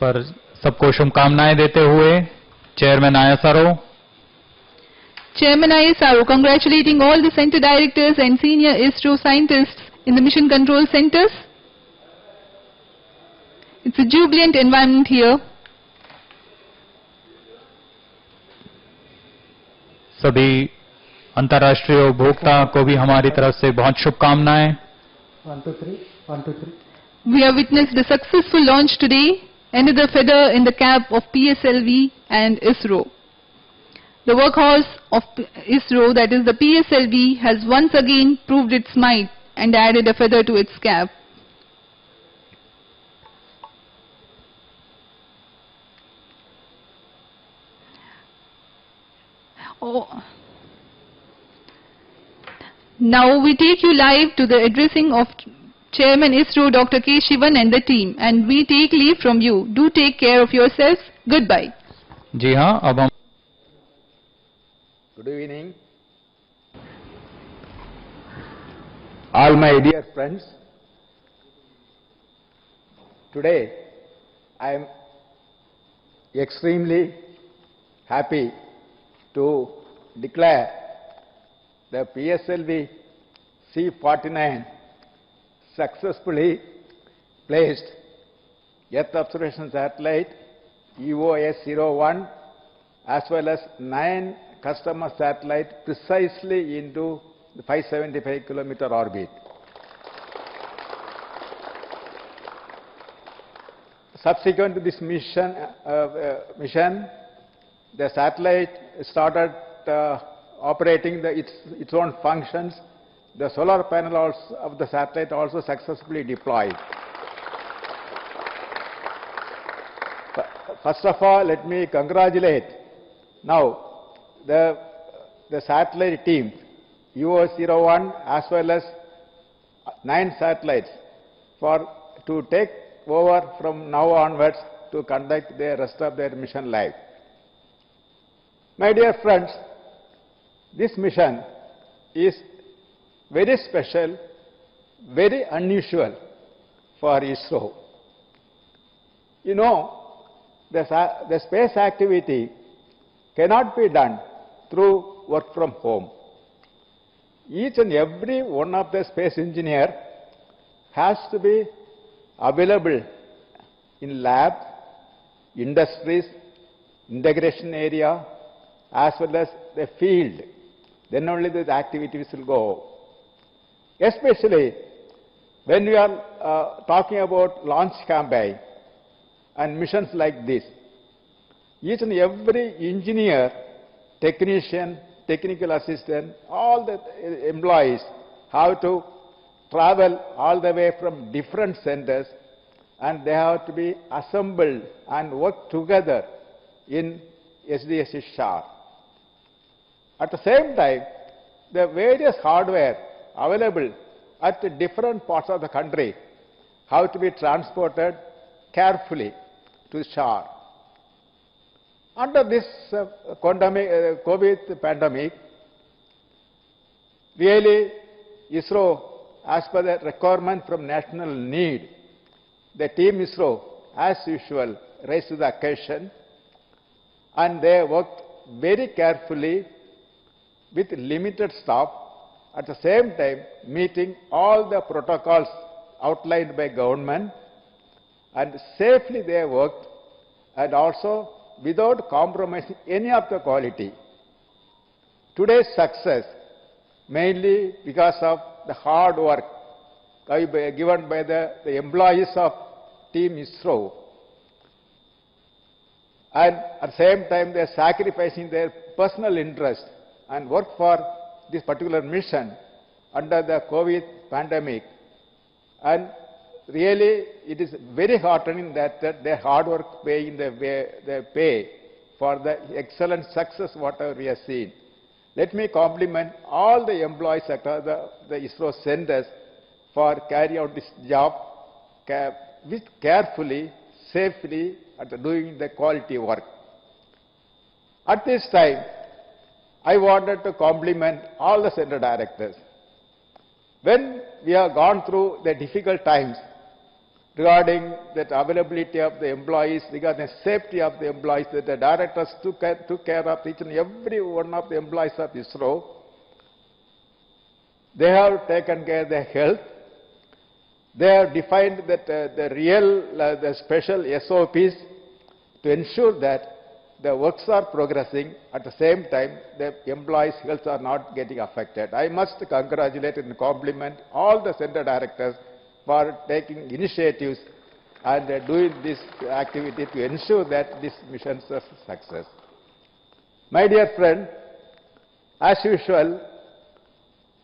पर सबको शुभकामनाएं देते हुए chairman ISRO. Chairman ISRO congratulating all the center directors and senior ISRO scientists in the mission control centers. It's a jubilant environment here. सभी अंतर्राष्ट्रीय उपभोक्ता को भी हमारी तरफ से बहुत शुभकामनाएं। 1 2 3 1 2 3. We have witnessed a successful launch today, another feather in the cap of PSLV and ISRO. The workhorse of ISRO, that is the PSLV, has once again proved its might and added a feather to its cap. Now we take you live to the addressing of Chairman ISRO Dr. K. Shivan and the team, and we take leave from you. Do take care of yourselves. Goodbye. जी हाँ, अब हम Good evening. All my dear friends, today I am extremely happy to declare the PSLV C49 successfully placed Earth observation satellite EOS-01 as well as 9 customer satellites precisely into the 575-kilometer orbit. Subsequent to this mission, the satellite started operating its own functions. The solar panel of the satellite also successfully deployed. First of all, let me congratulate now the satellite team, EOS-01 as well as 9 satellites, to take over from now onwards to conduct the rest of their mission life. My dear friends, this mission is very special, very unusual for ISRO. You know, the space activity cannot be done through work from home. Each and every one of the space engineer has to be available in lab, industries, integration area, as well as the field. Then only the activities will go. Especially when we are talking about launch campaign and missions like this, each and every engineer, technician, technical assistant, all the employees have to travel all the way from different centers, and they have to be assembled and work together in SDSC SHAR. At the same time, the various hardware available at the different parts of the country have to be transported carefully to SHAR. Under this COVID pandemic, really ISRO, as per the requirement from national need, the team ISRO, as usual, raised to the occasion, and they worked very carefully with limited staff, at the same time meeting all the protocols outlined by government, and safely they worked, and also without compromising any of the quality. Today's success mainly because of the hard work given by the employees of Team ISRO, and at the same time they are sacrificing their personal interest and work for this particular mission under the COVID pandemic. And really, it is very heartening that their hard work paying the pay for the excellent success whatever we have seen. Let me compliment all the employees at the ISRO centers for carrying out this job with carefully, safely, and doing the quality work. At this time, I wanted to compliment all the center directors. When we have gone through the difficult times regarding the availability of the employees, regarding the safety of the employees, that the directors took care of each and every one of the employees of ISRO. They have taken care of their health. They have defined that the special SOPs to ensure that the works are progressing. At the same time, the employees' health are not getting affected. I must congratulate and compliment all the center directors for taking initiatives and doing this activity to ensure that this mission is a success. My dear friend, as usual,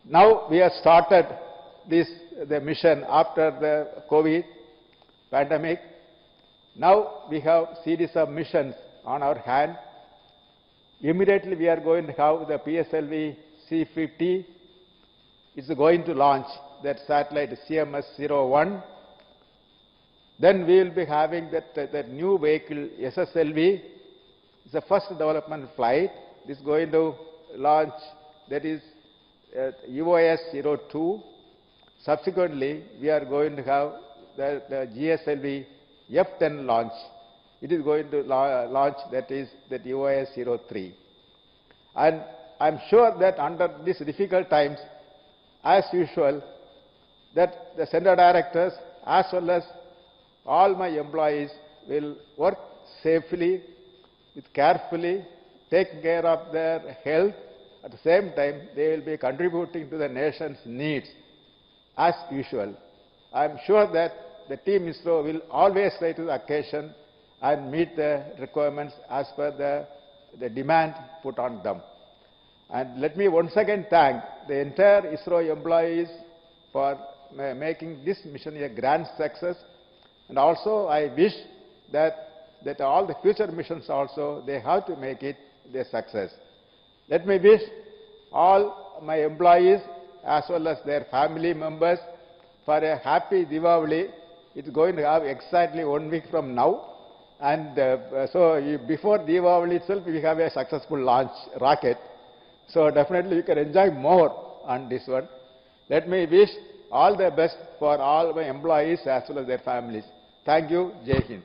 now we have started the mission after the COVID pandemic. Now we have series of missions on our hand. Immediately we are going to have the PSLV C-50. It's going to launch that satellite CMS-01. Then we will be having that new vehicle SSLV. It's the first development flight. It's going to launch, that is UOS-02. Subsequently, we are going to have the GSLV F-10 launch. It is going to launch, that is that UOS-03. And I'm sure that under these difficult times, as usual, that the center directors as well as all my employees will work safely, carefully, take care of their health. At the same time, they will be contributing to the nation's needs as usual. I am sure that the team ISRO will always rise to the occasion and meet the requirements as per the demand put on them. And let me once again thank the entire ISRO employees for making this mission a grand success. And also I wish that all the future missions also, they have to make it a success. Let me wish all my employees as well as their family members for a happy Diwali. It's going to have exactly 1 week from now. And before Diwali itself, we have a successful launch rocket. So definitely you can enjoy more on this one. Let me wish all the best for all my employees as well as their families. Thank you. Jai Hind.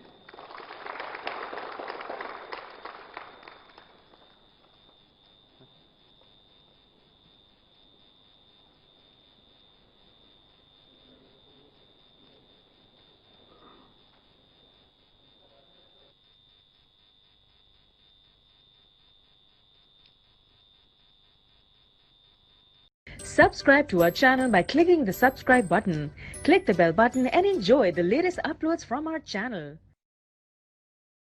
Subscribe to our channel by clicking the subscribe button. Click the bell button and enjoy the latest uploads from our channel.